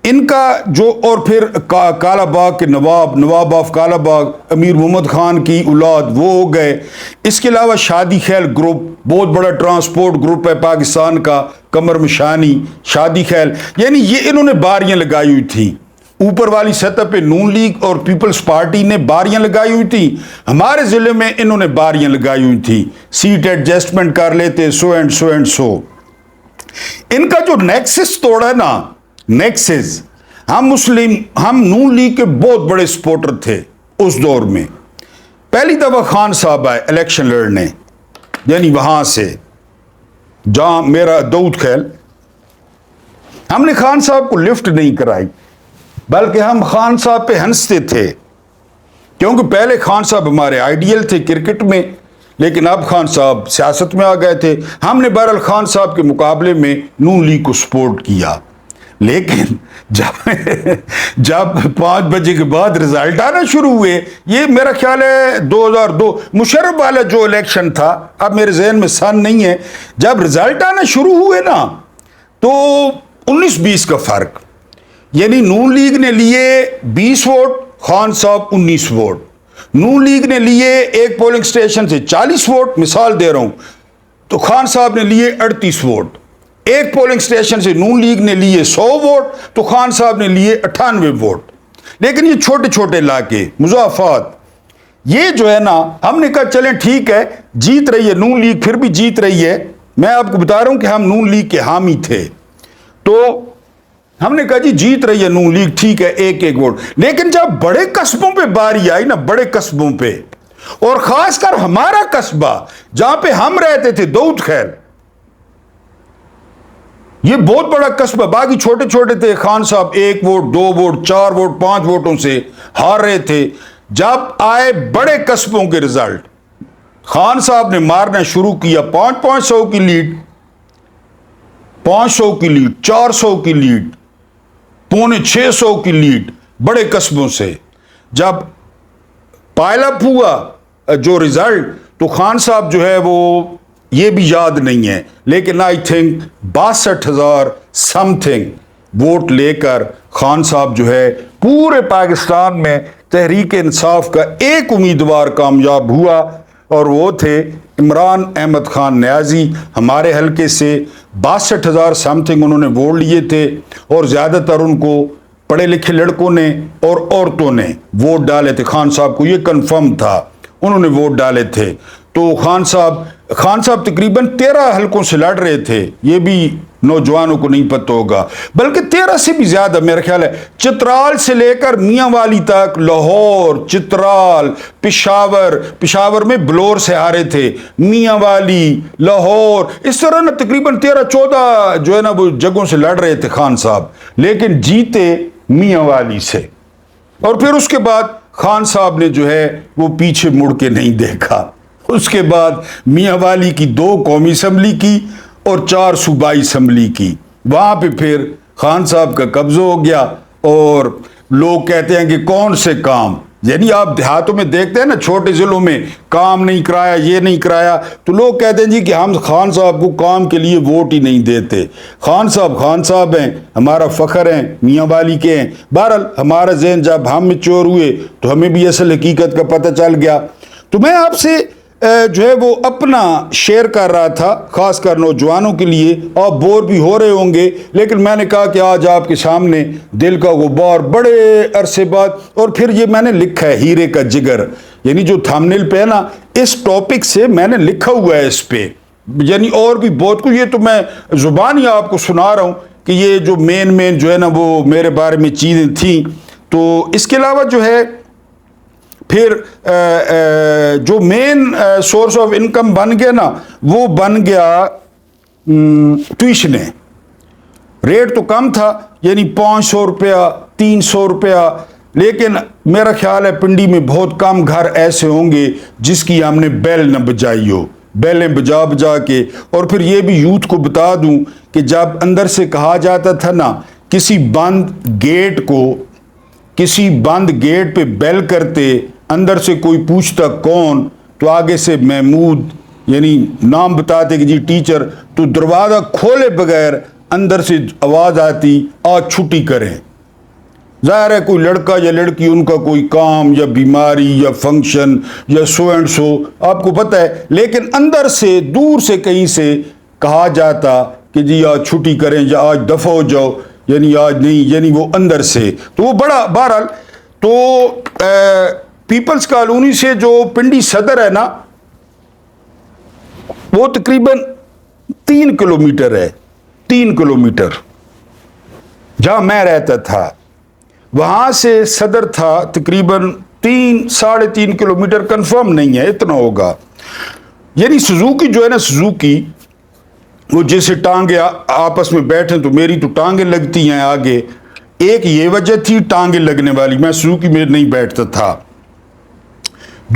[SPEAKER 1] ان کا جو, اور پھر کالا باغ کے نواب آف کالا باغ, امیر محمد خان کی اولاد, وہ ہو گئے. اس کے علاوہ شادی خیل گروپ, بہت بڑا ٹرانسپورٹ گروپ ہے پاکستان کا, قمر مشانی, شادی خیل, یعنی یہ انہوں نے باریاں لگائی ہوئی تھیں. اوپر والی سطح پہ نون لیگ اور پیپلز پارٹی نے باریاں لگائی ہوئی تھیں, ہمارے ضلع میں انہوں نے باریاں لگائی ہوئی تھیں, سیٹ ایڈجسٹمنٹ کر لیتے, so and so and so. ان کا جو نیکسس توڑا نا, نیکسس, ہم نون لیگ کے بہت بڑے سپورٹر تھے اس دور میں. پہلی دفعہ خان صاحب آئے الیکشن لڑنے, یعنی وہاں سے جہاں میرا دعوت خیل, ہم نے خان صاحب کو لفٹ نہیں کرائی, بلکہ ہم خان صاحب پہ ہنستے تھے, کیونکہ پہلے خان صاحب ہمارے آئیڈیل تھے کرکٹ میں, لیکن اب خان صاحب سیاست میں آ گئے تھے. ہم نے بہرحال خان صاحب کے مقابلے میں نون لیگ کو سپورٹ کیا, لیکن جب 5 بجے کے بعد رزلٹ آنا شروع ہوئے, یہ میرا خیال ہے 2002 مشرف والا جو الیکشن تھا, اب میرے ذہن میں سن نہیں ہے, جب رزلٹ آنا شروع ہوئے نا تو 19-20 کا فرق, یعنی نون لیگ نے لیے 20 ووٹ, خان صاحب 19 ووٹ. نون لیگ نے لیے ایک پولنگ سٹیشن سے 40 ووٹ, مثال دے رہا ہوں, تو خان صاحب نے لیے 38 ووٹ. ایک پولنگ سٹیشن سے نون لیگ نے لیے 100 ووٹ, تو خان صاحب نے لیے 98 ووٹ. لیکن یہ چھوٹے چھوٹے علاقے, مضافات, یہ جو ہے نا ہم نے کہا چلیں ٹھیک ہے, جیت رہی ہے نون لیگ, پھر بھی جیت رہی ہے. میں آپ کو بتا رہا ہوں کہ ہم نون لیگ کے حامی تھے, تو ہم نے کہا جی جیت رہی ہے نون لیگ, ٹھیک ہے, ایک ایک ووٹ. لیکن جب بڑے قصبوں پہ باری آئی نا, بڑے قصبوں پہ, اور خاص کر ہمارا قصبہ جہاں پہ ہم رہتے تھے دعوت خیل, یہ بہت بڑا قصبہ, باقی چھوٹے چھوٹے تھے, خان صاحب 1 ووٹ 2 ووٹ 4 ووٹ 5 ووٹوں سے ہار رہے تھے. جب آئے بڑے قصبوں کے رزلٹ, خان صاحب نے مارنا شروع کیا, 500 کی لیڈ, 500 کی لیڈ, 400 کی لیڈ, 650 کی لیڈ بڑے قصبوں سے. جب پائل اپ ہوا جو رزلٹ, تو خان صاحب جو ہے وہ یہ بھی یاد نہیں ہے، لیکن I think 62,000 some thing vote لے کر خان صاحب جو ہے پورے پاکستان میں تحریک انصاف کا ایک امیدوار کامیاب ہوا، اور وہ تھے عمران احمد خان نیازی ہمارے حلقے سے۔ 62,000 سم تھنگ انہوں نے ووٹ لیے تھے، اور زیادہ تر ان کو پڑھے لکھے لڑکوں نے اور عورتوں نے ووٹ ڈالے تھے خان صاحب کو، یہ کنفرم تھا، انہوں نے ووٹ ڈالے تھے۔ تو خان صاحب تقریباً 13 حلقوں سے لڑ رہے تھے، یہ بھی نوجوانوں کو نہیں پتہ ہوگا، بلکہ 13 سے بھی زیادہ میرا خیال ہے۔ چترال سے لے کر میاں والی تک، لاہور، چترال، پشاور میں بلور سے ہارے تھے، میاں والی، لاہور، اس طرح نا تقریباً 13-14 جو ہے نا وہ جگہوں سے لڑ رہے تھے خان صاحب، لیکن جیتے میاں والی سے۔ اور پھر اس کے بعد خان صاحب نے جو ہے وہ پیچھے مڑ کے نہیں دیکھا، اس کے بعد میاں والی کی 2 قومی اسمبلی کی اور 4 صوبائی اسمبلی کی، وہاں پہ پھر خان صاحب کا قبضہ ہو گیا۔ اور لوگ کہتے ہیں کہ کون سے کام، یعنی آپ دیہاتوں میں دیکھتے ہیں نا چھوٹے ضلعوں میں کام نہیں کرایا، یہ نہیں کرایا، تو لوگ کہتے ہیں جی کہ ہم خان صاحب کو کام کے لیے ووٹ ہی نہیں دیتے۔ خان صاحب ہیں، ہمارا فخر ہیں، میاں والی کے ہیں۔ بہرحال ہمارا ذہن جب ہم میچور ہوئے تو ہمیں بھی اصل حقیقت کا پتہ چل گیا۔ تو میں آپ سے جو ہے وہ اپنا شیئر کر رہا تھا، خاص کر نوجوانوں کے لیے۔ آپ بور بھی ہو رہے ہوں گے، لیکن میں نے کہا کہ آج آپ کے سامنے دل کا غبار بڑے عرصے بعد، اور پھر یہ میں نے لکھا ہے ہیرے کا جگر، یعنی جو تھمبنیل پہ ہے نا، اس ٹاپک سے میں نے لکھا ہوا ہے اس پہ، یعنی اور بھی بہت کچھ، یہ تو میں زبان ہی آپ کو سنا رہا ہوں کہ یہ جو مین جو ہے نا وہ میرے بارے میں چیزیں تھیں۔ تو اس کے علاوہ جو ہے پھر جو مین سورس آف انکم بن گیا نا، وہ بن گیا ٹیوشنیں۔ ریٹ تو کم تھا، یعنی 500 روپیہ 300 روپیہ، لیکن میرا خیال ہے پنڈی میں بہت کم گھر ایسے ہوں گے جس کی ہم نے بیل نہ بجائی ہو، بیلیں بجا کے۔ اور پھر یہ بھی یوتھ کو بتا دوں کہ جب اندر سے کہا جاتا تھا نا کسی بند گیٹ پہ بیل کرتے، اندر سے کوئی پوچھتا کون، تو آگے سے محمود یعنی نام بتاتے کہ جی ٹیچر، تو دروازہ کھولے بغیر اندر سے آواز آتی آج چھٹی کریں۔ ظاہر ہے کوئی لڑکا یا لڑکی، ان کا کوئی کام یا بیماری یا فنکشن یا سو اینڈ سو، آپ کو پتہ ہے، لیکن اندر سے دور سے کہیں سے کہا جاتا کہ جی آج چھٹی کریں یا آج دفع ہو جاؤ، یعنی آج نہیں، یعنی وہ اندر سے۔ تو وہ بڑا بہرحال تو پیپلز کالونی سے جو پنڈی صدر ہے نا، وہ تقریباً 3 کلومیٹر ہے، 3 کلومیٹر جہاں میں رہتا تھا، وہاں سے صدر تھا تقریباً 3-3.5 کلومیٹر، کنفرم نہیں ہے اتنا ہوگا۔ یعنی سوزوکی جو ہے نا، سوزوکی وہ جیسے ٹانگیں آپس میں بیٹھیں تو میری تو ٹانگیں لگتی ہیں آگے، ایک یہ وجہ تھی ٹانگیں لگنے والی، میں سوزوکی میں نہیں بیٹھتا تھا۔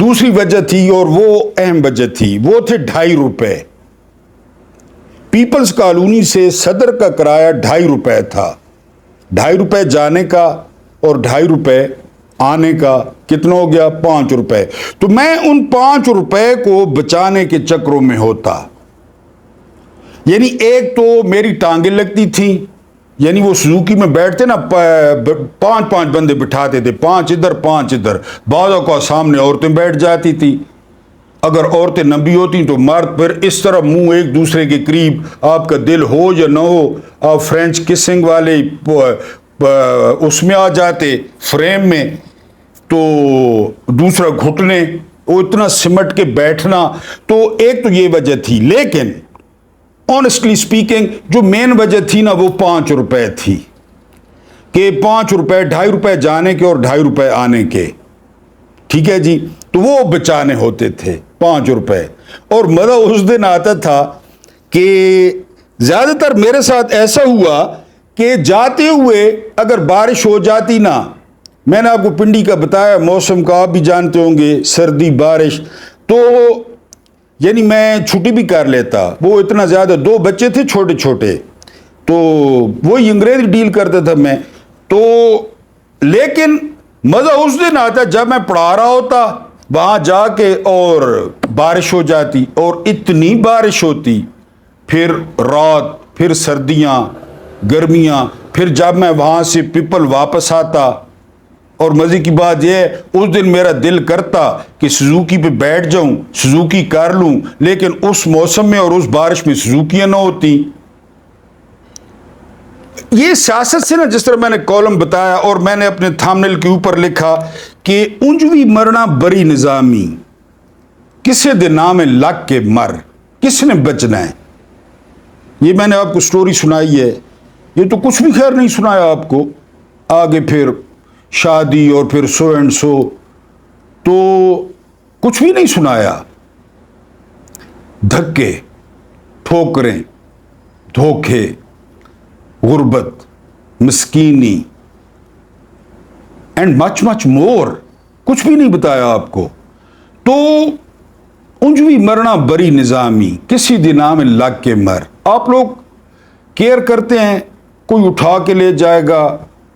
[SPEAKER 1] دوسری وجہ تھی، اور وہ اہم وجہ تھی، وہ تھے 2.5 روپے۔ پیپلز کالونی سے صدر کا کرایہ 2.5 روپے تھا، 2.5 روپے جانے کا اور 2.5 روپے آنے کا، کتنا ہو گیا؟ 5 روپے۔ تو میں ان 5 روپے کو بچانے کے چکروں میں ہوتا، یعنی ایک تو میری ٹانگیں لگتی تھیں، یعنی وہ سوزوکی میں بیٹھتے نا 5 بندے بٹھاتے تھے، 5 ادھر 5 ادھر، بعضوں کا سامنے عورتیں بیٹھ جاتی تھی، اگر عورتیں نبی ہوتی تو مرد پھر اس طرح منہ ایک دوسرے کے قریب، آپ کا دل ہو یا نہ ہو، آپ فرینچ کسنگ والے اس میں آ جاتے فریم میں، تو دوسرا گھٹنے، وہ اتنا سمٹ کے بیٹھنا۔ تو ایک تو یہ وجہ تھی، لیکن آنیسٹلی سپیکنگ جو مین وجہ تھی نا وہ 5 روپے تھی، کہ 5 روپے، 2.5 روپے جانے کے اور 2.5 روپے آنے کے، ٹھیک ہے جی، تو وہ بچانے ہوتے تھے 5 روپے۔ اور مزہ اس دن آتا تھا کہ زیادہ تر میرے ساتھ ایسا ہوا کہ جاتے ہوئے اگر بارش ہو جاتی نا، میں نے آپ کو پنڈی کا بتایا موسم کا، آپ بھی جانتے ہوں گے، سردی بارش، تو یعنی میں چھٹی بھی کر لیتا، وہ اتنا زیادہ، 2 بچے تھے چھوٹے چھوٹے، تو وہی انگریزی ڈیل کرتا تھا میں تو، لیکن مزہ اس دن آتا جب میں پڑھا رہا ہوتا، وہاں جا کے اور بارش ہو جاتی اور اتنی بارش ہوتی، پھر رات، پھر سردیاں، گرمیاں، پھر جب میں وہاں سے پیپل واپس آتا، اور مزے کی بات یہ ہے اس دن میرا دل کرتا کہ سوزوکی پہ بیٹھ جاؤں، سوزوکی کر لوں، لیکن اس موسم میں اور اس بارش میں سوزوکیاں نہ ہوتی۔ یہ سیاست سے نا، جس طرح میں نے کالم بتایا اور میں نے اپنے تھامنیل کے اوپر لکھا کہ اونجوی مرنا بری نظامی، کسے دے نام لگ کے مر، کس نے بچنا ہے۔ یہ میں نے آپ کو سٹوری سنائی ہے، یہ تو کچھ بھی خیر نہیں سنایا آپ کو، آگے پھر شادی اور پھر سو اینڈ سو، تو کچھ بھی نہیں سنایا۔ دھکے، ٹھوکریں، دھوکے، غربت، مسکینی اینڈ مچ مچ مور، کچھ بھی نہیں بتایا آپ کو۔ تو اونجوی مرنا بری نظامی، کسی دن میں لگ کے مر۔ آپ لوگ کیئر کرتے ہیں، کوئی اٹھا کے لے جائے گا،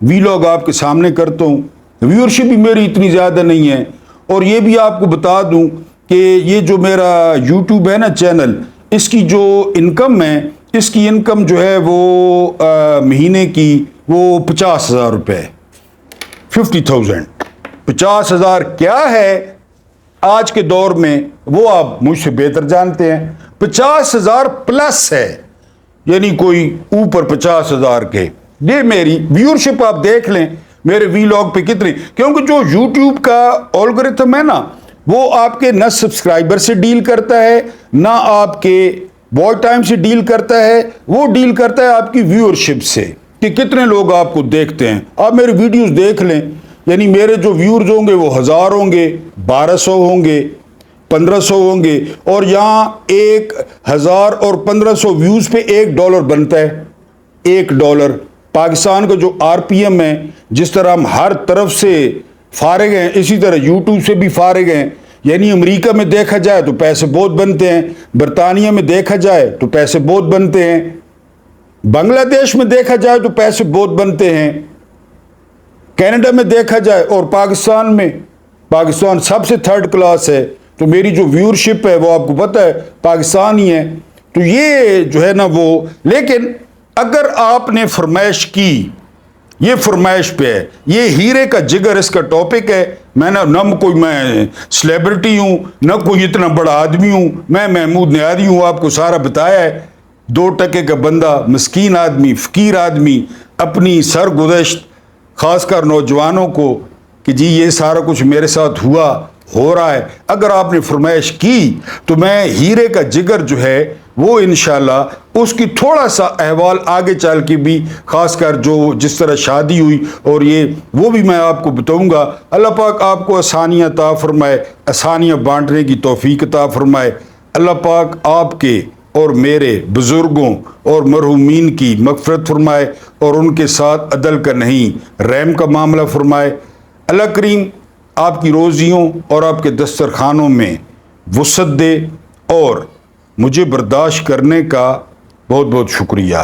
[SPEAKER 1] ویلاگ آپ کے سامنے کرتا ہوں، ویورشپ بھی میری اتنی زیادہ نہیں ہے، اور یہ بھی آپ کو بتا دوں کہ یہ جو میرا یوٹیوب ہے نا چینل، اس کی جو انکم ہے، اس کی انکم جو ہے وہ مہینے کی وہ 50,000 روپے، 50,000۔ 50,000 کیا ہے آج کے دور میں، وہ آپ مجھ سے بہتر جانتے ہیں۔ 50,000 پلس ہے، یعنی کوئی اوپر 50,000 کے۔ یہ میری ویورشپ آپ دیکھ لیں میرے ویلاگ پہ کتنی، کیونکہ جو یوٹیوب کا الگورتھم ہے نا، وہ آپ کے نہ سبسکرائبر سے ڈیل کرتا ہے، نہ آپ کے واچ ٹائم سے ڈیل کرتا ہے، وہ ڈیل کرتا ہے آپ کی ویورشپ سے، کہ کتنے لوگ آپ کو دیکھتے ہیں۔ آپ میری ویڈیوز دیکھ لیں، یعنی میرے جو ویورز ہوں گے وہ 1000 ہوں گے، 1200 ہوں گے، 1500 ہوں گے، اور یہاں 1000 اور 1500 ویوز پہ $1 بنتا ہے۔ $1 پاکستان کا جو RPM ہے، جس طرح ہم ہر طرف سے فارغ ہیں، اسی طرح یوٹیوب سے بھی فارغ ہیں۔ یعنی امریکہ میں دیکھا جائے تو پیسے بہت بنتے ہیں، برطانیہ میں دیکھا جائے تو پیسے بہت بنتے ہیں، بنگلہ دیش میں دیکھا جائے تو پیسے بہت بنتے ہیں، کینیڈا میں دیکھا جائے، اور پاکستان میں، پاکستان سب سے 3rd کلاس ہے۔ تو میری جو ویورشپ ہے وہ آپ کو پتہ ہے پاکستان ہی ہے۔ تو یہ جو ہے نا وہ، لیکن اگر آپ نے فرمائش کی، یہ فرمائش پہ ہے، یہ ہیرے کا جگر اس کا ٹاپک ہے۔ میں سلیبریٹی ہوں، نہ کوئی اتنا بڑا آدمی ہوں، میں محمود نیازی ہوں، آپ کو سارا بتایا ہے۔ 2 ٹکے کا بندہ، مسکین آدمی، فقیر آدمی، اپنی سرگزشت خاص کر نوجوانوں کو کہ جی یہ سارا کچھ میرے ساتھ ہو رہا ہے، اگر آپ نے فرمائش کی تو میں ہیرے کا جگر جو ہے وہ انشاءاللہ اس کی تھوڑا سا احوال آگے چل کے بھی، خاص کر جو جس طرح شادی ہوئی اور یہ، وہ بھی میں آپ کو بتاؤں گا۔ اللہ پاک آپ کو آسانیاں عطا فرمائے، آسانیاں بانٹنے کی توفیق عطا فرمائے۔ اللہ پاک آپ کے اور میرے بزرگوں اور مرحومین کی مغفرت فرمائے، اور ان کے ساتھ عدل کا نہیں رحم کا معاملہ فرمائے۔ اللہ کریم آپ کی روزیوں اور آپ کے دسترخوانوں میں وسعت دے، اور مجھے برداشت کرنے کا بہت بہت شکریہ۔